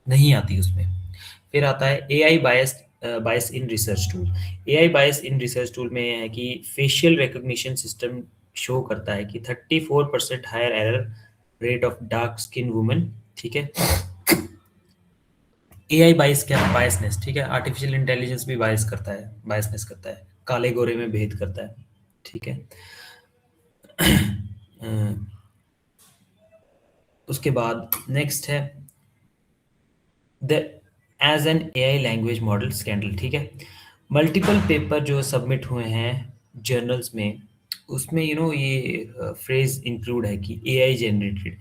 नहीं आती उसमें। फिर आता है AI bias in research tool. AI bias in research tool में है कि फेशियल रिकॉग्निशन सिस्टम शो करता है कि 34% higher error rate of dark skin women, ठीक है। एआई बायस क्या है, बायसनेस, ठीक है, आर्टिफिशियल इंटेलिजेंस भी बायस करता है, बायसनेस करता है, काले गोरे में भेद करता है, ठीक है। अ, उसके बाद नेक्स्ट है the as an AI language model scandal, ठीक है। मल्टीपल पेपर जो सबमिट हुए हैं जर्नल्स में, उसमें ये फ्रेज इंक्लूड है कि एआई जनरेटेड,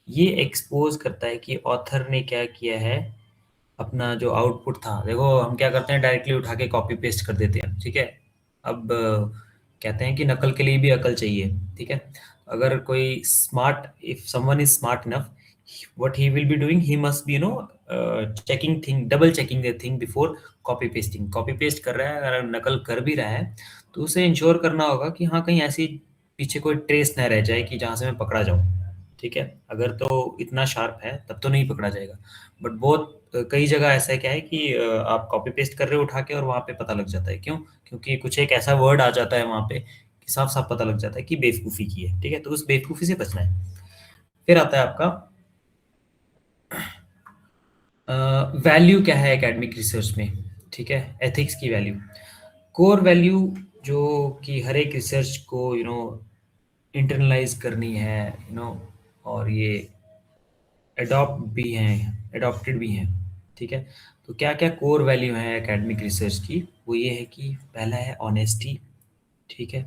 ये एक्सपोज करता है कि ऑथर ने क्या किया है, अपना जो आउटपुट था, देखो हम क्या करते हैं डायरेक्टली उठा के कॉपी पेस्ट कर देते हैं, ठीक है। अब कहते हैं कि नकल के लिए भी अकल चाहिए, ठीक है। अगर कोई smart, if someone is smart enough, what he will be doing, he must be checking thing, double checking the thing before copy pasting। Copy paste कर रहा है, अगर नकल कर भी रहा है तो उसे इंश्योर करना होगा कि हाँ कहीं ऐसी पीछे कोई ट्रेस ना रह जाए कि जहाँ से मैं पकड़ा जाऊँ, ठीक है। अगर तो इतना शार्प है तब तो नहीं पकड़ा जाएगा, बट बहुत कई जगह ऐसा है क्या है कि आप कॉपी पेस्ट कर रहे हो उठा के और वहाँ पे पता लग जाता है, क्यों, क्योंकि कुछ एक ऐसा वर्ड आ जाता है वहाँ पे कि साफ साफ पता लग जाता है कि बेवकूफ़ी की है, ठीक है। तो उस बेवकूफ़ी से बचना है। फिर आता है आपका वैल्यू क्या है एकेडमिक रिसर्च में, ठीक है, एथिक्स की वैल्यू, कोर वैल्यू जो कि हर एक रिसर्च को इंटरनलाइज करनी है, और ये अडॉप्टेड भी हैं, ठीक है। तो क्या क्या कोर वैल्यू है एकेडमिक रिसर्च की, वो ये है कि पहला है ऑनेस्टी, ठीक है।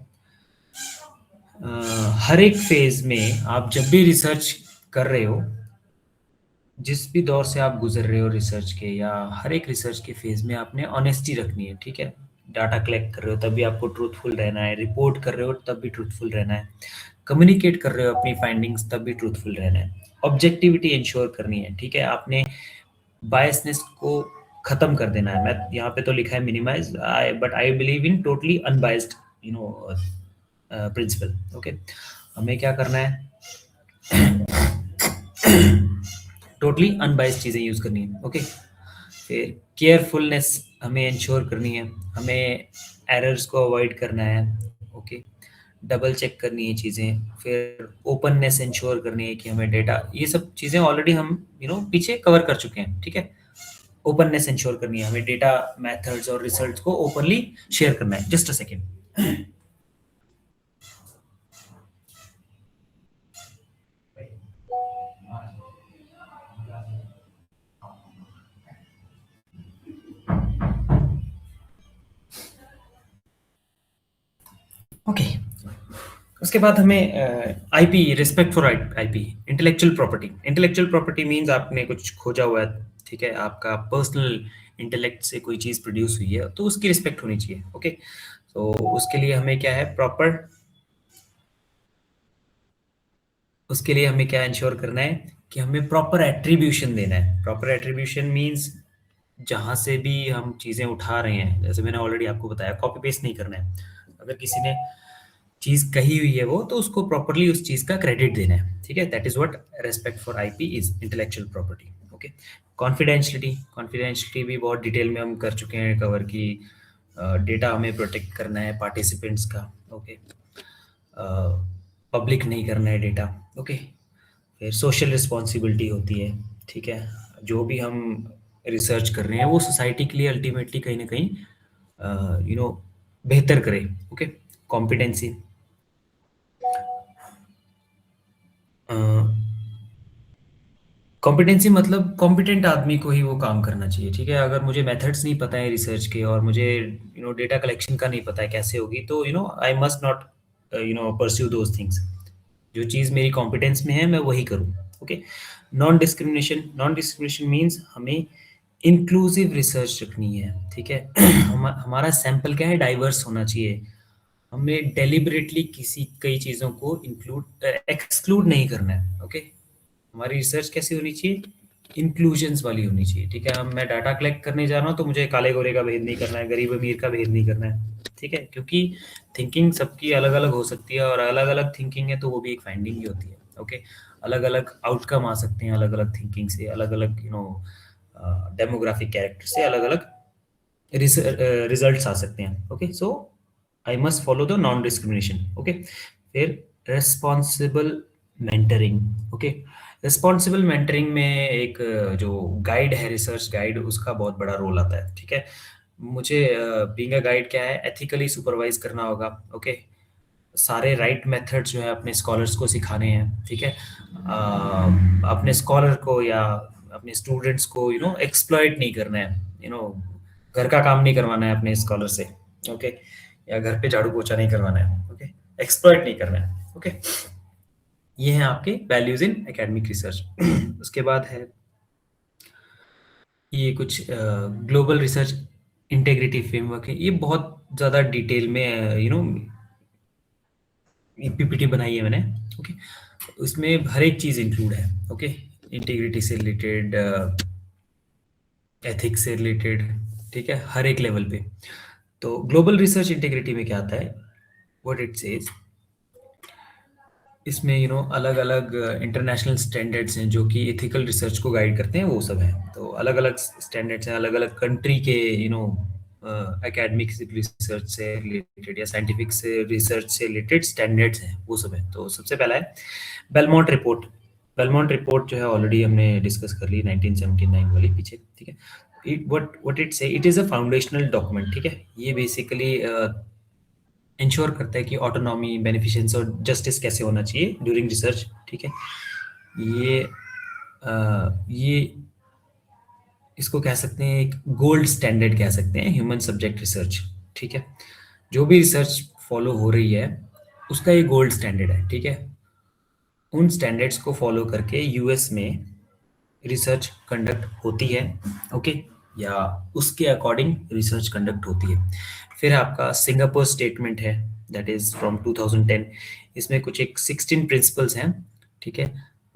हर एक फेज में आप जब भी रिसर्च कर रहे हो, जिस भी दौर से आप गुजर रहे हो रिसर्च के, या हर एक रिसर्च के फेज में आपने ऑनेस्टी रखनी है, ठीक है। डाटा कलेक्ट कर रहे हो तब भी आपको ट्रूथफुल रहना है, रिपोर्ट कर रहे हो तब भी ट्रूथफुल रहना है, कम्युनिकेट कर रहे हो अपनी फाइंडिंग्स तब भी ट्रूथफुल रहना है, ऑब्जेक्टिविटी इंश्योर करनी है, ठीक है। आपने बायसनेस को खत्म कर देना है। मैं यहाँ पे तो लिखा है minimise, but I believe in totally unbiased you know principle. Okay, हमें क्या करना है, टोटली अनबायस्ड चीज़ें यूज़ करनी है। ओके, फिर केयरफुलनेस हमें इंश्योर करनी है, हमें एरर्स को अवॉइड करना है। ओके, डबल चेक करनी है चीज़ें, फिर ओपननेस इंश्योर करनी है कि हमें डेटा, ये सब चीज़ें ऑलरेडी हम पीछे कवर कर चुके हैं। ठीक है, ओपननेस इंश्योर करनी है, हमें डेटा मेथड्स और रिजल्ट्स को ओपनली शेयर करना है। Just a second. ओके, उसके बाद हमें IP, respect for IP, intellectual property. Intellectual property means आपने कुछ खोजा हुआ है, ठीक है, आपका पर्सनल इंटेलेक्ट से कोई चीज़ प्रोड्यूस हुई है, तो उसकी रिस्पेक्ट होनी चाहिए। ओके, तो उसके लिए हमें क्या है, प्रॉपर, उसके लिए हमें क्या इंश्योर करना है कि हमें प्रॉपर एट्रीब्यूशन देना है। प्रॉपर एट्रीब्यूशन मींस जहाँ से भी हम चीज़ें उठा रहे हैं, जैसे मैंने ऑलरेडी आपको बताया, कॉपी पेस्ट नहीं करना है। अगर किसी ने चीज़ कही हुई है वो, तो उसको प्रॉपर्ली उस चीज़ का क्रेडिट देना है। ठीक है, that is what respect for IP is, intellectual property. Okay, confidentiality, confidentiality भी बहुत डिटेल में हम कर चुके हैं कवर की, डेटा हमें प्रोटेक्ट करना है पार्टिसिपेंट्स का। ओके, पब्लिक नहीं करना है डेटा। ओके, फिर सोशल रिस्पॉन्सिबिलिटी होती है। ठीक है, जो भी हम रिसर्च कर रहे हैं वो सोसाइटी के लिए अल्टीमेटली कहीं ना कहीं बेहतर करे। ओके, कॉम्पिटेंसी, कॉम्पिटेंसी मतलब कॉम्पिटेंट आदमी को ही वो काम करना चाहिए। ठीक है, अगर मुझे मेथड्स नहीं पता है रिसर्च के और मुझे डेटा कलेक्शन का नहीं पता है कैसे होगी, तो I must not pursue those things. जो चीज़ मेरी कॉम्पिटेंस में है मैं वही करूँ। Okay, non discrimination, non discrimination means हमें इंक्लूसिव रिसर्च रखनी है। ठीक है, हमारा सैंपल क्या है, डाइवर्स होना चाहिए। हमें डेलिबरेटली किसी कई चीज़ों को इंक्लूड एक्सक्लूड नहीं करना है। ओके, हमारी रिसर्च कैसी होनी चाहिए, इंक्लूजन्स वाली होनी चाहिए। ठीक है, हम मैं डाटा कलेक्ट करने जा रहा हूँ तो मुझे काले गोरे का भेद नहीं करना है, गरीब अमीर का भेद नहीं करना है। ठीक है, क्योंकि थिंकिंग सबकी अलग अलग हो सकती है, और अलग अलग थिंकिंग है तो वो भी एक फाइंडिंग ही होती है। ओके, अलग अलग आउटकम आ सकते हैं अलग अलग थिंकिंग से, अलग अलग डेमोग्राफिक कैरेक्टर से अलग अलग रिजल्ट्स आ सकते हैं। Okay, so I must follow the non discrimination. Okay, फिर responsible mentoring. Okay, responsible mentoring में एक जो गाइड है, रिसर्च गाइड, उसका बहुत बड़ा रोल आता है। ठीक है, मुझे बीइंग अ गाइड क्या है, एथिकली सुपरवाइज करना होगा। ओके, सारे राइट मेथड्स जो है अपने स्कॉलर्स को सिखाने हैं। ठीक है, अपने स्कॉलर को या अपने स्टूडेंट्स को एक्सप्लॉइट नहीं करना है। घर का काम नहीं करवाना है अपने स्कॉलर से। ओके, या घर पे झाड़ू पोछा नहीं करवाना है। ओके, एक्सप्लॉइट नहीं करना है। ओके, ये हैं आपके वैल्यूज इन एकेडमिक रिसर्च। उसके बाद है ये कुछ ग्लोबल रिसर्च इंटेग्रिटी फ्रेमवर्क है। ये बहुत ज़्यादा डिटेल में पीपीटी बनाई है मैंने। ओके, उसमें हर एक चीज़ इंक्लूड है। ओके, इंटीग्रिटी से रिलेटेड, एथिक्स से रिलेटेड, ठीक है, हर एक लेवल पे। तो ग्लोबल रिसर्च इंटीग्रिटी में क्या आता है, व्हाट इट सेज, इसमें अलग अलग इंटरनेशनल स्टैंडर्ड्स हैं जो कि एथिकल रिसर्च को गाइड करते हैं, वो सब है। तो अलग अलग स्टैंडर्ड्स हैं, अलग अलग कंट्री के एकेडमिक रिसर्च से रिलेटेड या साइंटिफिक से रिसर्च से रिलेटेड स्टैंडर्ड्स हैं, वो सब है। तो सबसे पहला है बेलमोंट रिपोर्ट। बेलमोंट रिपोर्ट जो है ऑलरेडी हमने डिस्कस कर ली, 1979 वाली पीछे। ठीक है, व्हाट इट से, it is a foundational document. ठीक है, ये बेसिकली इंश्योर करता है कि ऑटोनॉमी, बेनिफिशेंस और जस्टिस कैसे होना चाहिए ड्यूरिंग रिसर्च। ठीक है, ये ये इसको कह सकते हैं एक गोल्ड स्टैंडर्ड कह सकते हैं ह्यूमन सब्जेक्ट रिसर्च। ठीक है, जो भी रिसर्च फॉलो हो रही है उसका ये गोल्ड स्टैंडर्ड है। ठीक है, उन स्टैंडर्ड्स को फॉलो करके यूएस में रिसर्च कंडक्ट होती है। ओके, या उसके अकॉर्डिंग रिसर्च कंडक्ट होती है। फिर आपका सिंगापुर स्टेटमेंट है, दैट इज फ्रॉम 2010। इसमें कुछ एक 16 प्रिंसिपल्स हैं। ठीक है,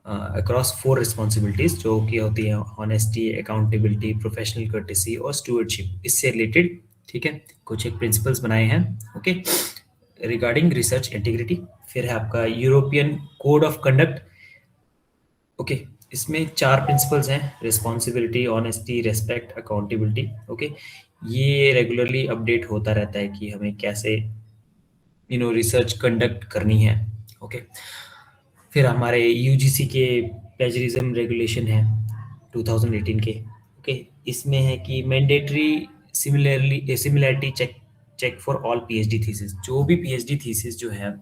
अक्रॉस 4 रिस्पॉन्सिबिलिटीज जो कि होती है ऑनेस्टी, अकाउंटेबिलिटी, प्रोफेशनल कर्टेसी और स्टूवर्डशिप, इससे रिलेटेड। ठीक है, कुछ एक प्रिंसिपल्स बनाए हैं। Okay, regarding research integrity. फिर है आपका European code of conduct. Okay, इसमें 4 प्रिंसिपल्स हैं: responsibility, honesty, respect, accountability. Okay, ये रेगुलरली अपडेट होता रहता है कि हमें कैसे रिसर्च कंडक्ट करनी है। ओके, फिर हमारे यूजीसी के प्लेजरिज्म रेगुलेशन है 2018 के। ओके, इसमें है कि mandatory similarity check check for all PhD thesis. जो भी पीएचडी थीसिस जो है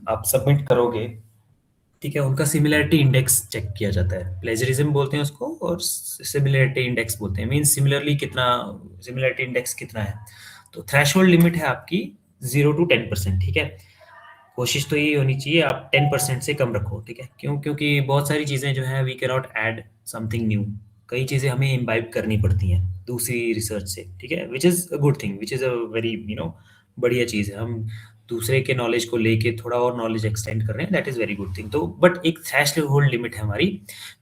आप सबमिट करोगे, ठीक है, उनका सिमिलैरिटी इंडेक्स चेक किया जाता है। प्लेजरिज्म बोलते हैं उसको और सिमिलैरिटी इंडेक्स बोलते हैं। मींस सिमिलरली कितना, सिमिलैरिटी इंडेक्स कितना है। तो थ्रेशोल्ड लिमिट है आपकी 0 to 10%। ठीक है, कोशिश तो ये होनी चाहिए आप 10% से कम रखो। ठीक है, क्यों? क्योंकि बहुत सारी चीज़ें जो है we can not add something new. कई चीज़ें हमें इम्बाइब करनी पड़ती हैं दूसरी रिसर्च से। ठीक है, which is a good thing, which is a very बढ़िया चीज़ है। हम दूसरे के नॉलेज को लेके थोड़ा और नॉलेज एक्सटेंड कर रहे हैं, that is very good thing. तो बट एक थ्रेश होल्ड लिमिट है हमारी।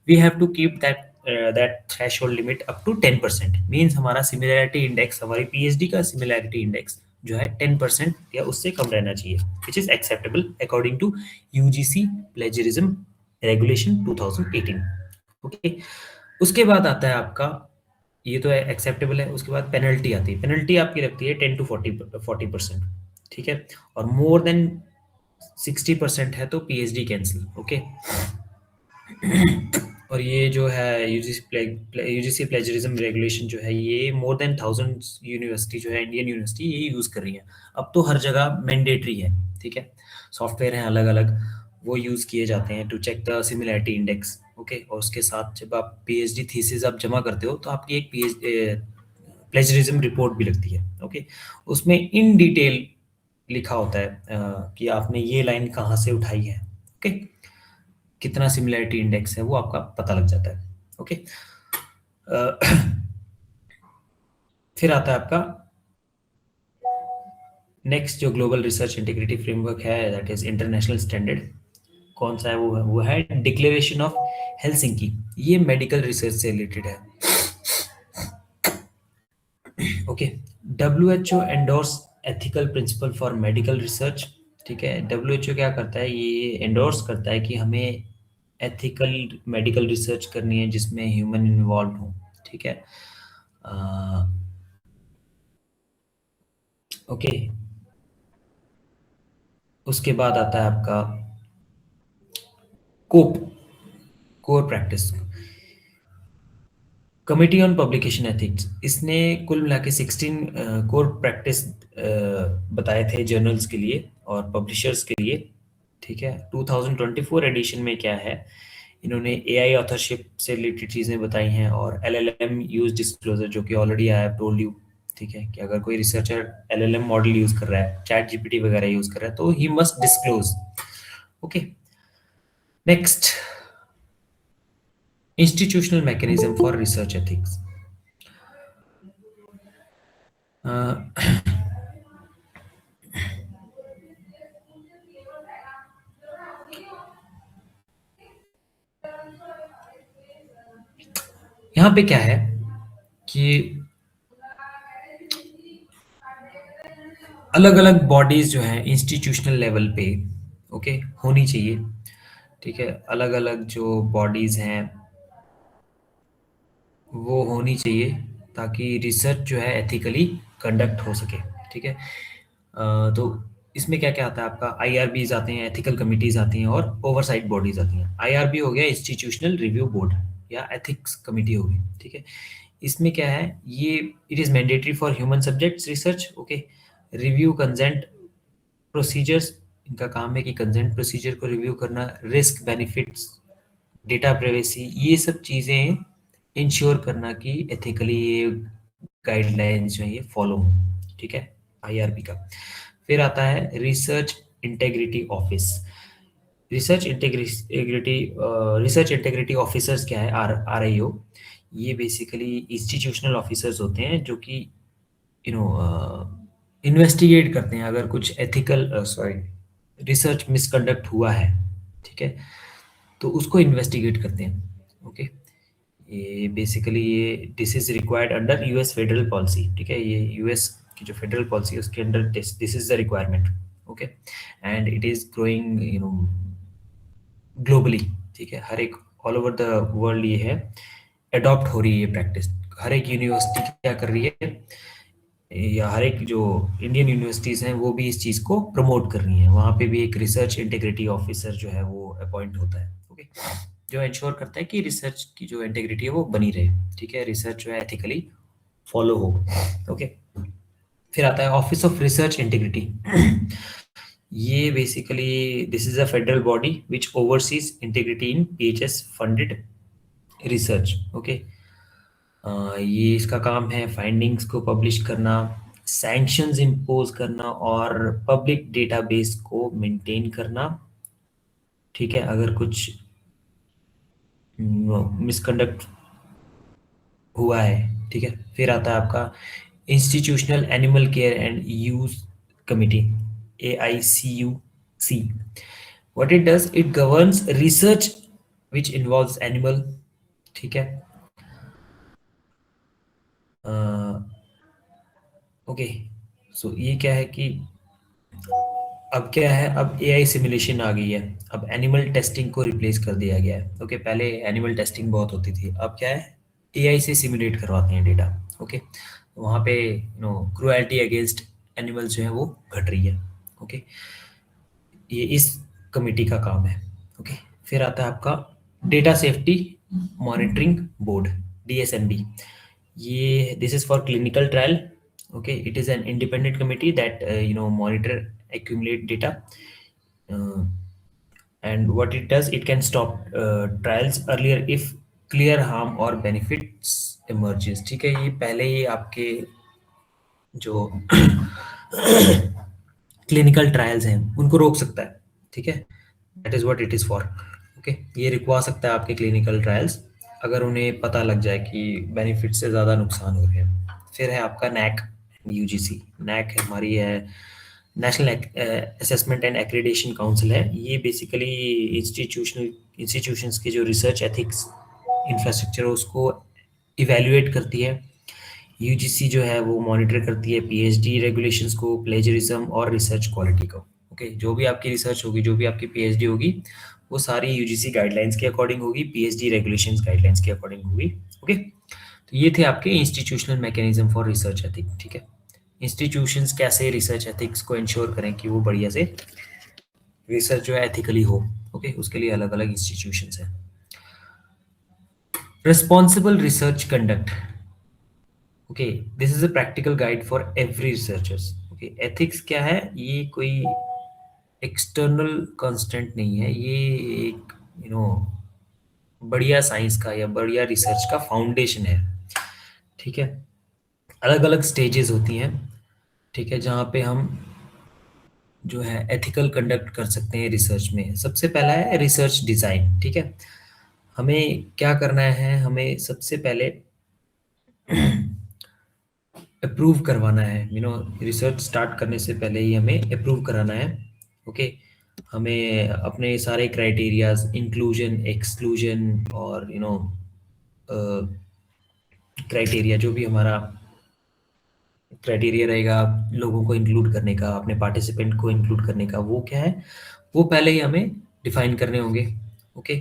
We have to keep that threshold limit up to 10%। Means हमारा सिमिलैरिटी इंडेक्स, हमारी पीएचडी का सिमिलैरिटी इंडेक्स जो है 10% या उससे कम रहना चाहिए, which is acceptable according to UGC plagiarism regulation 2018। Okay, उसके बाद आता है आपका, ये तो एक्सेप्टेबल है। उसके बाद पेनल्टी आती है। पेनल्टी आपकी लगती है 10 to 40%। ठीक है, और मोर देन 60% है तो पीएचडी कैंसिल। ओके, और ये जो है यूजीसी प्लेजरिज्म रेगुलेशन जो है, ये मोर देन 1000 यूनिवर्सिटी जो है, इंडियन यूनिवर्सिटी, ये यूज कर रही है। अब तो हर जगह मैंडेटरी है। ठीक है, सॉफ्टवेयर हैं अलग अलग, वो यूज किए जाते हैं to check the similarity index. Okay, और उसके साथ जब आप पीएचडी थीसिस आप जमा करते हो तो आपकी एक प्लेजरिज्म रिपोर्ट भी लगती है। ओके, उसमें इन डिटेल लिखा होता है कि आपने ये लाइन कहाँ से उठाई है। ओके, कितना सिमिलैरिटी इंडेक्स है वो आपका पता लग जाता है। ओके, फिर आता है आपका नेक्स्ट जो ग्लोबल रिसर्च इंटीग्रिटी फ्रेमवर्क है, दैट इज इंटरनेशनल स्टैंडर्ड। कौन सा है? वो है डिक्लेरेशन ऑफ हेलसिंकी। ये मेडिकल रिसर्च से रिलेटेड है। Okay, WHO endorse ethical principle for medical research. ठीक है, डब्ल्यूएचओ क्या करता है? ये एंडोर्स करता है कि हमें एथिकल मेडिकल रिसर्च करनी है जिसमें ह्यूमन इन्वॉल्व हो। ठीक है, ओके, उसके बाद आता है आपका COPE, core practice, committee on publication ethics. इसने कुल मिला के 16 कोर प्रैक्टिस बताए थे जर्नल्स के लिए और पब्लिशर्स के लिए। ठीक है, 2024 एडिशन में क्या है, इन्होंने एआई ऑथरशिप से रिलेटेड चीज़ें बताई हैं और एलएलएम यूज डिस्क्लोजर, जो कि already I have told you. ठीक है, कि अगर कोई रिसर्चर एलएलएम मॉडल यूज कर रहा है, चैट जीपीटी वगैरह यूज कर रहा है, तो ही must disclose. Okay, next, institutional mechanism for research ethics. यहाँ पे क्या है कि अलग अलग बॉडीज जो है इंस्टीट्यूशनल लेवल पे, ओके, होनी चाहिए। ठीक है, अलग अलग जो बॉडीज हैं वो होनी चाहिए ताकि रिसर्च जो है एथिकली कंडक्ट हो सके। ठीक है, तो इसमें क्या क्या आता है आपका? आईआरबीज आते हैं, एथिकल कमिटीज आती हैं और ओवरसाइट बॉडीज आती हैं। आईआरबी हो गया इंस्टीट्यूशनल रिव्यू बोर्ड या एथिक्स कमिटी होगी। ठीक है, इसमें क्या है, ये it is mandatory for human subjects research. Okay, review consent procedures, इनका काम है कि कंसेंट प्रोसीजर को रिव्यू करना, रिस्क बेनिफिट्स, डेटा प्राइवेसी, ये सब चीज़ें इंश्योर करना कि एथिकली ये गाइडलाइंस जो है ये फॉलो हो। ठीक है, आईआरबी का। फिर आता है research integrity office. Research integrity officers क्या है? आरआईओ। ये बेसिकली इंस्टीट्यूशनल ऑफिसर्स होते हैं जो कि इन्वेस्टिगेट करते हैं अगर कुछ एथिकल सॉरी रिसर्च मिसकंडक्ट हुआ है। ठीक है, तो उसको इन्वेस्टिगेट करते हैं। ओके, ये बेसिकली ये this is required under US federal policy. ठीक है, ये यूएस की जो फेडरल पॉलिसी है उसके under this is the requirement. Okay, and it is growing globally. ठीक है, हर एक ऑल ओवर द वर्ल्ड ये है, अडॉप्ट हो रही है ये प्रैक्टिस। हर एक यूनिवर्सिटी क्या कर रही है, या हर एक जो इंडियन यूनिवर्सिटीज हैं वो भी इस चीज़ को प्रमोट कर रही हैं। वहाँ पे भी एक रिसर्च इंटीग्रिटी ऑफिसर जो है वो अपॉइंट होता है। ओके, जो इंश्योर करता है कि रिसर्च की जो इंटीग्रिटी है वो बनी रहे। ठीक है, रिसर्च जो है एथिकली फॉलो हो। ओके, फिर आता है ऑफिस ऑफ रिसर्च इंटीग्रिटी। ये basically this is a federal body which overseas integrity in PHS funded research. Okay, ये इसका काम है फाइंडिंग्स को पब्लिश करना, सैंक्शंस इम्पोज करना और पब्लिक डेटाबेस को मेंटेन करना। ठीक है, अगर कुछ मिसकंडक्ट हुआ है। ठीक है, फिर आता है आपका institutional animal care and use committee, AICUC। What it does, it governs research which involves animal. ठीक है, ओके, सो ये क्या है कि अब क्या है, अब एआई सिमुलेशन आ गई है। अब एनिमल टेस्टिंग को रिप्लेस कर दिया गया है। ओके, पहले एनिमल टेस्टिंग बहुत होती थी, अब क्या है, एआई से सिमुलेट करवाते हैं डेटा। ओके, वहाँ पे क्रुएल्टी अगेंस्ट एनिमल्स जो है वो घट रही है। ओके, ये इस कमिटी का काम है। ओके, फिर आता है आपका data safety monitoring board, DSMB। ये this is for clinical trial. Okay, it is an independent committee that monitor accumulate data, and what it does, it can stop trials earlier if clear harm or benefits emerges। ठीक है, ये पहले ही आपके जो clinical trials हैं उनको रोक सकता है। ठीक है, that is what it is for. Okay, ये रुकवा सकता है आपके क्लिनिकल ट्रायल्स अगर उन्हें पता लग जाए कि बेनिफिट से ज़्यादा नुकसान हो रहे हैं। फिर है आपका नैक, UGC। नैक हमारी है national assessment and accreditation council है। ये बेसिकली इंस्टीट्यूशंस के जो रिसर्च एथिक्स इंफ्रास्ट्रक्चर है उसको इवेल्युएट करती है। यूजीसी जो है वो मॉनिटर करती है पीएचडी रेगुलेशंस को, प्लेजरिज्म और रिसर्च क्वालिटी को। ओके, जो भी आपकी रिसर्च होगी, जो भी आपकी पीएचडी होगी, वो सारी यूजीसी गाइडलाइंस के अकॉर्डिंग होगी, पीएचडी रेगुलेशंस गाइडलाइंस के अकॉर्डिंग होगी। ओके, तो ये थे आपके institutional mechanism for research ethics. ठीक है, इंस्टीट्यूशंस कैसे रिसर्च एथिक्स को इंश्योर करें कि वो बढ़िया से रिसर्च जो है एथिकली हो। ओके, उसके लिए अलग अलग इंस्टीट्यूशंस हैं। Responsible research conduct. Okay, this is a practical guide for every researchers. Okay, ethics क्या है, ये कोई एक्सटर्नल कांस्टेंट नहीं है, ये एक बढ़िया साइंस का या बढ़िया रिसर्च का फाउंडेशन है। ठीक है, अलग अलग स्टेजेस होती हैं। ठीक है, जहाँ पे हम जो है एथिकल कंडक्ट कर सकते हैं रिसर्च में। सबसे पहला है रिसर्च डिज़ाइन। ठीक है, हमें क्या करना है, हमें सबसे पहले अप्रूव करवाना है। रिसर्च स्टार्ट करने से पहले ही हमें अप्रूव कराना है। ओके, हमें अपने सारे क्राइटेरियाज, इंक्लूजन, एक्सक्लूजन और क्राइटेरिया, जो भी हमारा क्राइटेरिया रहेगा लोगों को इंक्लूड करने का, अपने पार्टिसिपेंट को इंक्लूड करने का, वो क्या है, वो पहले ही हमें डिफाइन करने होंगे। Okay,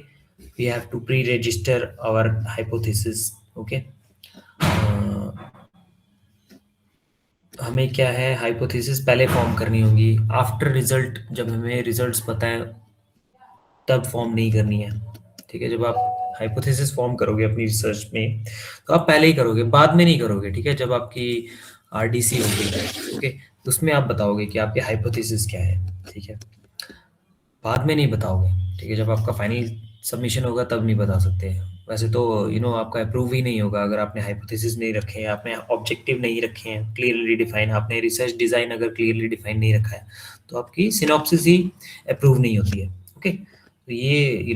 we have to pre register our hypothesis. Okay, हमें क्या है, हाइपोथेसिस पहले फॉर्म करनी होगी। आफ्टर रिजल्ट, जब हमें रिजल्ट्स पता है तब फॉर्म नहीं करनी है। ठीक है, जब आप हाइपोथेसिस फॉर्म करोगे अपनी रिसर्च में तो आप पहले ही करोगे, बाद में नहीं करोगे। ठीक है, जब आपकी RDC होगी, ओके, तो उसमें आप बताओगे कि आपकी हाइपोथेसिस क्या है। ठीक है, बाद में नहीं बताओगे। ठीक है, जब आपका फाइनल सबमिशन होगा तब नहीं बता सकते। वैसे तो आपका अप्रूव ही नहीं होगा अगर आपने हाइपोथेसिस नहीं रखे हैं, आपने ऑब्जेक्टिव नहीं रखे हैं क्लियरली डिफाइन, आपने रिसर्च डिज़ाइन अगर क्लियरली डिफाइन नहीं रखा है तो आपकी सिनॉप्सिस ही अप्रूव नहीं होती है। ओके, तो ये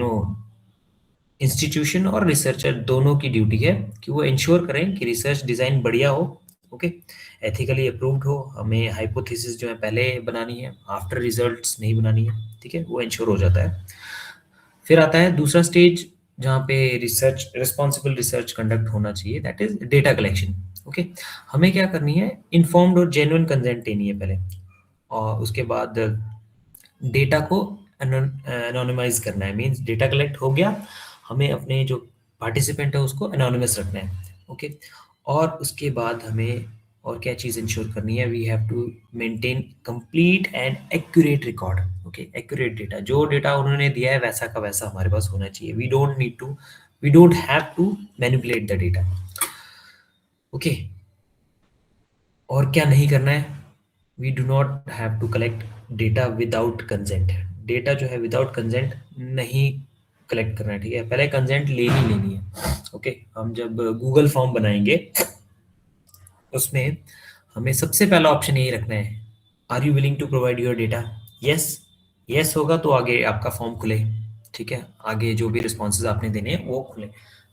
इंस्टीट्यूशन और रिसर्चर दोनों की ड्यूटी है कि वो इंश्योर करें कि रिसर्च डिज़ाइन बढ़िया हो। ओके, एथिकली अप्रूव्ड हो। हमें हाइपोथेसिस जो है पहले बनानी है, आफ्टर रिजल्ट्स नहीं बनानी है। ठीक है, वो इंश्योर हो जाता है। फिर आता है दूसरा स्टेज जहाँ पे रिसर्च रिस्पॉन्सिबल रिसर्च कंडक्ट होना चाहिए, that is data collection. Okay, हमें क्या करनी है, इन्फॉर्म्ड और जेन्युइन कंसेंट लेनी है पहले, और उसके बाद डेटा को एनोनिमाइज करना है, मींस डेटा कलेक्ट हो गया, हमें अपने जो पार्टिसिपेंट है उसको एनोनिमस रखना है। ओके, और उसके बाद हमें और क्या चीज़ इंश्योर करनी है, we have to maintain complete and accurate record. Okay, accurate data, जो डेटा उन्होंने दिया है वैसा का वैसा हमारे पास होना चाहिए। We don't have to manipulate the data. Okay, और क्या नहीं करना है, we do not have to collect data without consent. Data जो है विदाउट कंसेंट नहीं कलेक्ट करना है, ठीक है, पहले कंसेंट लेनी है। ओके, हम जब गूगल फॉर्म बनाएंगे उसमें हमें सबसे पहला ऑप्शन यही रखना है, are you willing to provide your data. Yes, yes होगा तो आगे आपका फॉर्म खुले, ठीक है, आगे जो भी रिस्पॉन्सेज आपने देने हैं वो खुले।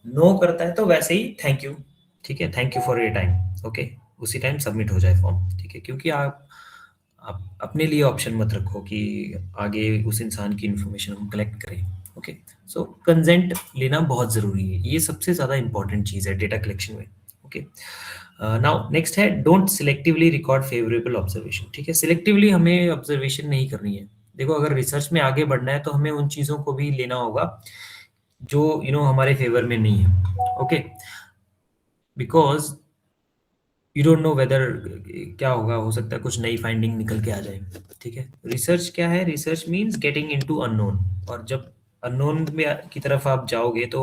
नो करता है तो वैसे ही थैंक यू, ठीक है, thank you for your time. Okay, उसी टाइम सबमिट हो जाए फॉर्म, ठीक है, क्योंकि आप अपने लिए ऑप्शन मत रखो कि आगे उस इंसान की इंफॉर्मेशन हम कलेक्ट करें। ओके, सो कंसेंट लेना बहुत ज़रूरी है, ये सबसे ज़्यादा इंपॉर्टेंट चीज़ है डेटा कलेक्शन में। ओके, नाउ नेक्स्ट है, don't selectively record favourable observation. ठीक है, सिलेक्टिवली हमें ऑब्जर्वेशन नहीं करनी है। देखो, अगर रिसर्च में आगे बढ़ना है तो हमें उन चीज़ों को भी लेना होगा जो हमारे फेवर में नहीं है। Okay, because you don't know whether क्या होगा, हो सकता है कुछ नई फाइंडिंग निकल के आ जाए। ठीक है, रिसर्च क्या है, research means getting into unknown, और जब अननोन में की तरफ आप जाओगे तो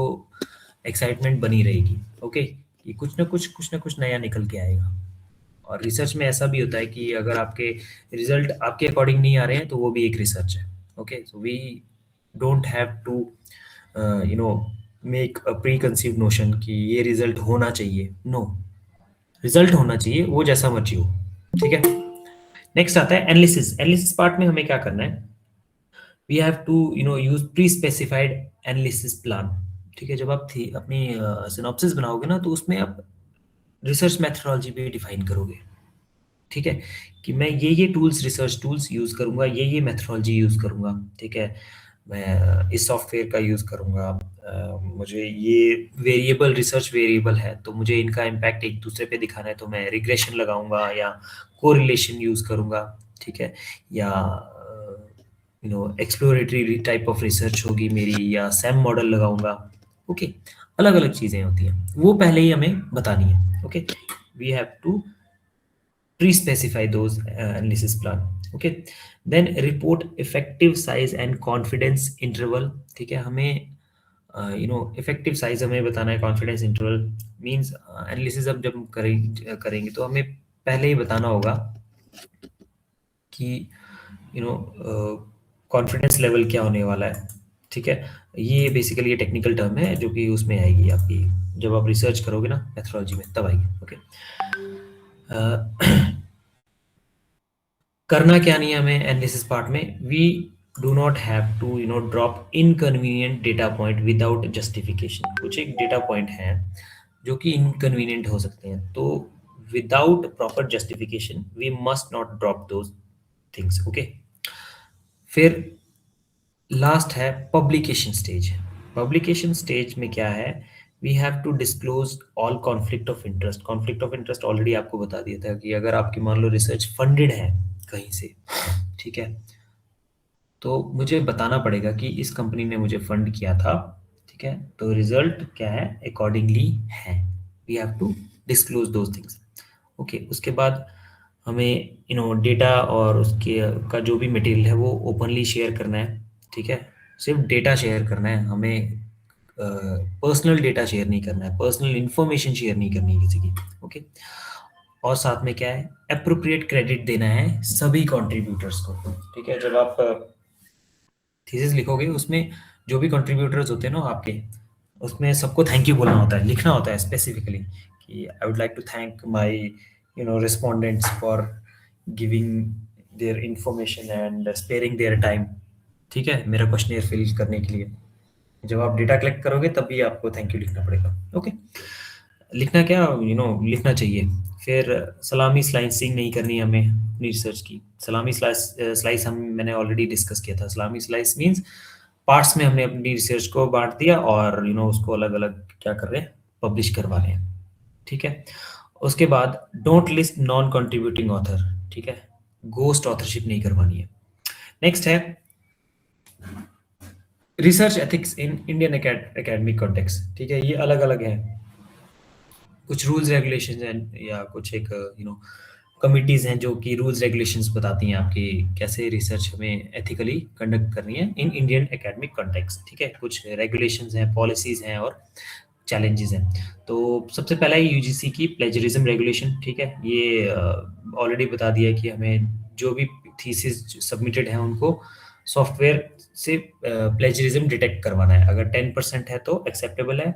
एक्साइटमेंट बनी रहेगी। ओके, कि कुछ ना कुछ नया निकल के आएगा। और रिसर्च में ऐसा भी होता है कि अगर आपके रिजल्ट आपके अकॉर्डिंग नहीं आ रहे हैं तो वो भी एक रिसर्च है। Okay, so we don't have to make a preconceive notion कि ये रिजल्ट होना चाहिए। नो, रिजल्ट होना चाहिए वो जैसा मर्जी हो। ठीक है, नेक्स्ट आता है एनालिसिस। एनालिसिस पार्ट में हमें क्या करना है, we have to use pre specified analysis plan. ठीक है, जब आप थी अपनी सिनॉप्सिस बनाओगे ना तो उसमें आप रिसर्च मेथडोलॉजी भी डिफाइन करोगे। ठीक है, कि मैं ये टूल्स, रिसर्च टूल्स यूज़ करूँगा, ये मेथडोलॉजी यूज़ करूँगा। ठीक है, मैं इस सॉफ्टवेयर का यूज़ करूँगा, मुझे ये वेरिएबल, रिसर्च वेरिएबल है तो मुझे इनका इम्पैक्ट एक दूसरे पे दिखाना है तो मैं रिग्रेशन लगाऊंगा या कोरिलेशन यूज़ करूँगा। ठीक है, या एक्सप्लोरेटरी टाइप ऑफ रिसर्च होगी मेरी, या सैम मॉडल लगाऊंगा। ओके, अलग अलग चीज़ें होती हैं, वो पहले ही हमें बतानी है। Okay, we have to pre-specify those analysis plan. Okay, then report effective size and confidence interval. ठीक है, हमें इफेक्टिव साइज हमें बताना है, कॉन्फिडेंस इंटरवल मींस एनालिसिस अब जब करेंगे तो हमें पहले ही बताना होगा कि कॉन्फिडेंस लेवल क्या होने वाला है। ठीक है, ये बेसिकली ये टेक्निकल टर्म है जो कि उसमें आएगी आपकी, जब आप रिसर्च करोगे ना मेथोडोलॉजी में तब आएगी। ओके, करना क्या नहीं है हमें एनालिसिस पार्ट में, we do not have to drop inconvenient data point without justification. कुछ एक डेटा पॉइंट हैं जो कि इनकन्वीनियंट हो सकते हैं, तो without proper justification we must not drop those things. Okay, फिर लास्ट है पब्लिकेशन स्टेज। पब्लिकेशन स्टेज में क्या है, we have to disclose all conflict of interest. Conflict of interest already आपको बता दिया था कि अगर आपकी मान लो रिसर्च फंडेड है कहीं से, ठीक है, तो मुझे बताना पड़ेगा कि इस कंपनी ने मुझे फंड किया था। ठीक है, तो रिजल्ट क्या है अकॉर्डिंगली है, we have to disclose those things. Okay, उसके बाद हमें डेटा और उसके का जो भी मटेरियल है वो ओपनली शेयर करना है। ठीक है, सिर्फ डेटा शेयर करना है, हमें पर्सनल डेटा शेयर नहीं करना है, पर्सनल इंफॉर्मेशन शेयर नहीं करनी है किसी की। ओके, और साथ में क्या है, अप्रोप्रिएट क्रेडिट देना है सभी कंट्रीब्यूटर्स को। ठीक है, जब आप थीसिस लिखोगे उसमें जो भी कंट्रीब्यूटर्स होते हैं ना आपके, उसमें सबको थैंक यू बोलना होता है, लिखना होता है स्पेसिफिकली कि I would like to thank my respondents for giving their information and sparing their time. ठीक है, मेरा क्वेश्चनियर फिल करने के लिए जब आप डेटा कलेक्ट करोगे तभी आपको थैंक यू लिखना पड़ेगा। ओके, लिखना क्या लिखना चाहिए। फिर सलामी स्लाइसिंग नहीं करनी हमें अपनी रिसर्च की। सलामी स्लाइस हम मैंने ऑलरेडी डिस्कस किया था। सलामी स्लाइस मींस पार्ट्स में हमने अपनी रिसर्च को बांट दिया और उसको अलग अलग क्या कर रहे हैं, पब्लिश करवा रहे हैं। ठीक है, उसके बाद don't list non contributing author. ठीक है, गोस्ट ऑथरशिप नहीं करवानी है। नेक्स्ट है research ethics in Indian academic context. ठीक है, ये अलग अलग है, कुछ रूल्स रेगुलेशंस हैं या कुछ एक कमिटीज हैं जो कि रूल्स रेगुलेशंस बताती हैं आपकी कैसे रिसर्च हमें एथिकली कंडक्ट करनी है इन इंडियन एकेडमिक कॉन्टेक्स्ट। ठीक है, कुछ रेगुलेशंस हैं, पॉलिसीज हैं और चैलेंजेस हैं। तो सबसे पहला है यूजीसी की प्लेजरिज्म रेगुलेशन। ठीक है, ये ऑलरेडी बता दिया है कि हमें जो भी थीसिस सबमिटेड हैं उनको सॉफ्टवेयर से प्लेजरिज्म डिटेक्ट करवाना है। अगर 10% है तो एक्सेप्टेबल है,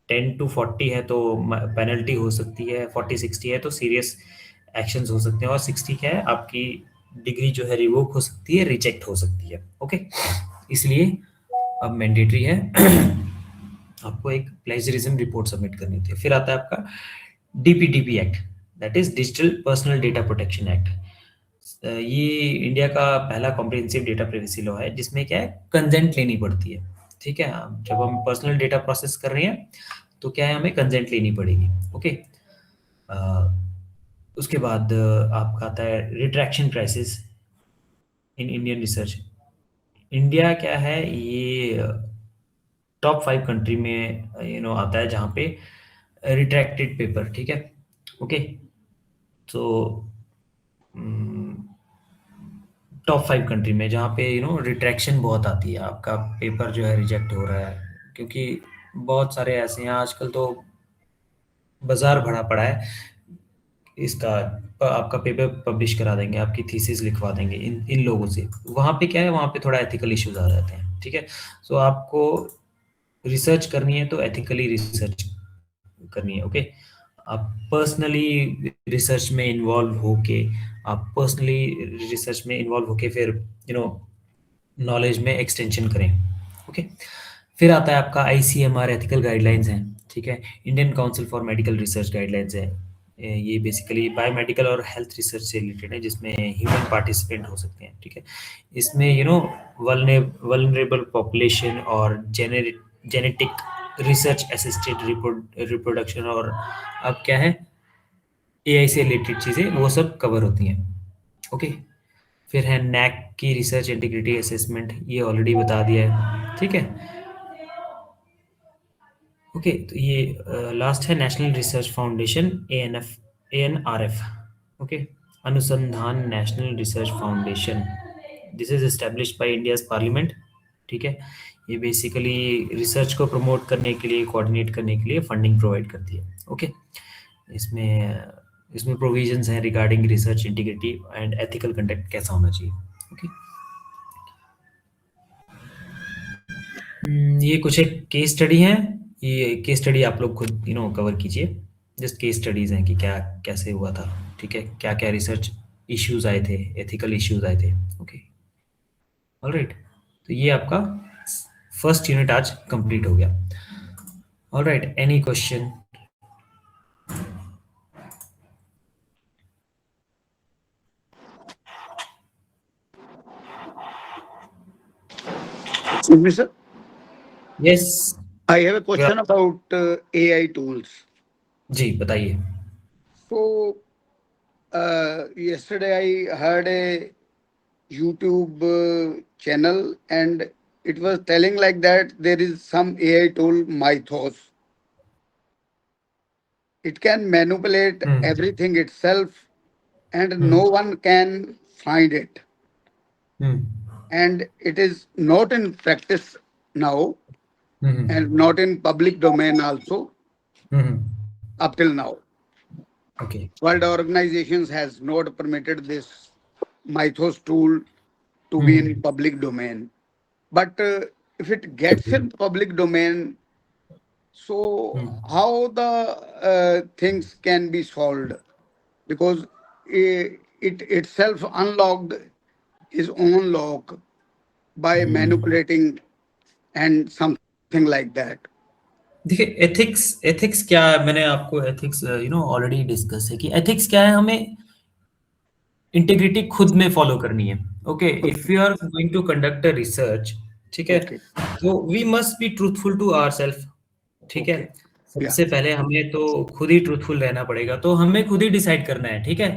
10 to 40 है तो पेनल्टी हो सकती है, 40-60 है तो सीरियस एक्शंस हो सकते हैं, और 60 क्या है, आपकी डिग्री जो है रिवोक हो सकती है, रिजेक्ट हो सकती है। ओके, इसलिए अब मैंडेटरी है आपको एक प्लेजरिज्म रिपोर्ट सबमिट करनी होती है। फिर आता है आपका DPDP act, that is digital personal data protection act. ये इंडिया का पहला कॉम्प्रिहेंसिव डेटा प्राइवेसी लॉ है जिसमें क्या है, कंसेंट लेनी पड़ती है। ठीक है, जब हम पर्सनल डेटा प्रोसेस कर रहे हैं तो क्या है, हमें कंसेंट लेनी पड़ेगी। ओके, उसके बाद आपका आता है retraction crisis in Indian research. India क्या है, ये टॉप 5 कंट्री में आता है जहाँ पे रिट्रैक्टेड पेपर। ठीक है, ओके, तो टॉप 5 कंट्री में जहाँ पे रिट्रैक्शन बहुत आती है, आपका पेपर जो है रिजेक्ट हो रहा है, क्योंकि बहुत सारे ऐसे हैं आजकल तो बाजार भरा पड़ा है इसका, आपका पेपर पब्लिश करा देंगे, आपकी थीसिस लिखवा देंगे इन इन लोगों से। वहाँ पे क्या है, वहाँ पे थोड़ा एथिकल इश्यूज आ जाते हैं। ठीक है, सो आपको रिसर्च करनी है तो एथिकली रिसर्च करनी है। ओके, आप पर्सनली रिसर्च में इन्वॉल्व होके, आप पर्सनली रिसर्च में इन्वॉल्व होके फिर नॉलेज में एक्सटेंशन करें। ओके, फिर आता है आपका आईसीएमआर एथिकल गाइडलाइंस हैं। ठीक है, Indian council for medical research guidelines है। ये बेसिकली बायोमेडिकल और हेल्थ रिसर्च से रिलेटेड है जिसमें ह्यूमन पार्टिसिपेंट हो सकते हैं। ठीक है, इसमें वल्नरेबल पॉपुलेशन और जेनेटिक रिसर्च असिस्टेड रिप्रोडक्शन और अब क्या है, एआई से रिलेटेड चीज़ें वो सब कवर होती हैं। ओके, फिर है नैक की रिसर्च इंटीग्रिटी असेसमेंट, ये ऑलरेडी बता दिया है। ठीक है, ओके, तो ये लास्ट है नेशनल रिसर्च फाउंडेशन, एएनआरएफ। ओके, अनुसंधान national research foundation, this is established by India's parliament. ठीक है, ये बेसिकली रिसर्च को प्रमोट करने के लिए, कोऑर्डिनेट करने के लिए फंडिंग प्रोवाइड करती है। ओके, इसमें इसमें प्रोविजंस हैं regarding research integrity and ethical conduct कैसा होना चाहिए। ओके, ये कुछ एक केस स्टडी है, ये केस स्टडी आप लोग खुद कवर कीजिए। जस्ट केस स्टडीज हैं कि क्या कैसे हुआ था। ठीक है, क्या क्या रिसर्च इश्यूज आए थे, एथिकल इश्यूज आए थे। ओके, ऑलराइट, तो ये आपका फर्स्ट यूनिट आज कंप्लीट हो गया। Alright, any question? Excuse me, sir. Yes, I have a question about AI tools. जी बताइए। So, yesterday I heard a YouTube channel and it was telling like that there is some AI tool, Mythos. It can manipulate everything itself and no one can find it. And it is not in practice now and not in public domain also up till now. Okay. World organizations has not permitted this Mythos tool to be in public domain. But if it gets in public domain, so how the things can be solved? Because it itself unlocked his own lock by manipulating and something like that. देखिए, ethics ethics क्या है, मैंने आपको ethics already discuss है कि ethics क्या है, हमें इंटीग्रिटी खुद में फॉलो करनी है। Okay, if you are going to conduct a research, ठीक है। Okay. तो we must be truthful to ourself, ठीक है। Okay. सबसे पहले हमें तो खुद ही ट्रूथफुल रहना पड़ेगा, तो हमें खुद ही डिसाइड करना है, ठीक है,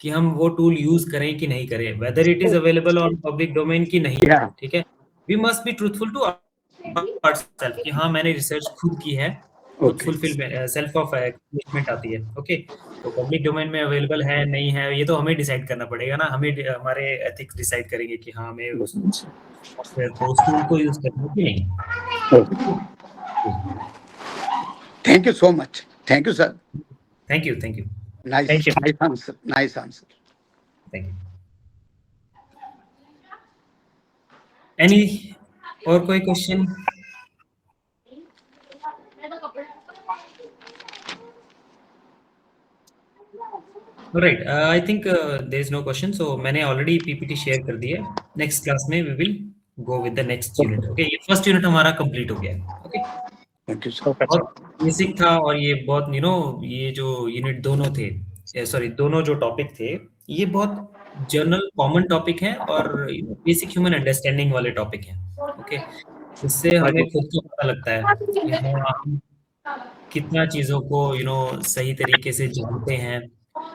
कि हम वो टूल यूज करें कि नहीं करें, whether it is available on public domain की नहीं, Yeah. ठीक है। We must be truthful to ourself कि हाँ मैंने रिसर्च खुद की है, खुद Okay. Fulfil self of acknowledgement आती है, ओके। तो पब्लिक डोमेन में अवेलेबल है नहीं है ये तो हमें डिसाइड करना पड़ेगा ना, हमें हमारे एथिक्स डिसाइड करेंगे कि हाँ हमें उस सॉफ्टवेयर को उस टूल को यूज करना है कि नहीं। Thank you so much. Thank you, sir. Thank you, thank you, Nice, Thank you. nice answer. Nice answer. Thank you. Any और कोई क्वेश्चन? Right, I think there is no question, so मैंने already PPT share कर दी है। Next class में we will go with the next unit, okay. ये first unit हमारा कंप्लीट हो गया है, okay. Thank you, sir. Perfect, sir. बहुत बेसिक था, और ये बहुत ये जो यूनिट दोनों थे, सॉरी दोनों जो टॉपिक थे, ये बहुत जनरल कॉमन टॉपिक है और बेसिक ह्यूमन अंडरस्टैंडिंग वाले टॉपिक हैं, ओके। इससे हमें खुद को पता लगता है कि हाँ हम कितना चीजों को सही तरीके से जानते हैं,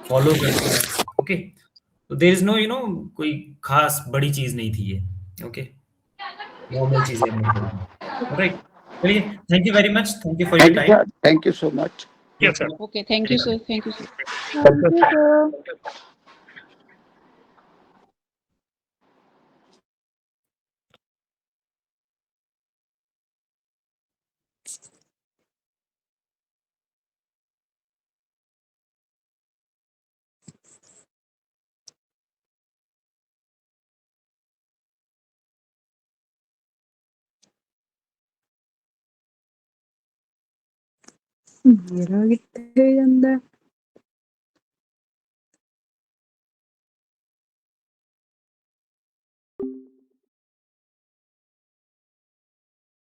फॉलो करते हैं, ओके। तो देयर इज नो कोई खास बड़ी चीज नहीं थी ये, ओके। नॉर्मल चीजें हैं, राइट। चलिए, thank you very much, thank you for your Thank you, time. sir. Thank you so much. Yes, sir. Okay, thank you, sir. Thank you, sir. Thank you, sir. ਮੇਰਾ ਕਿੱਥੇ ਜਾਂਦਾ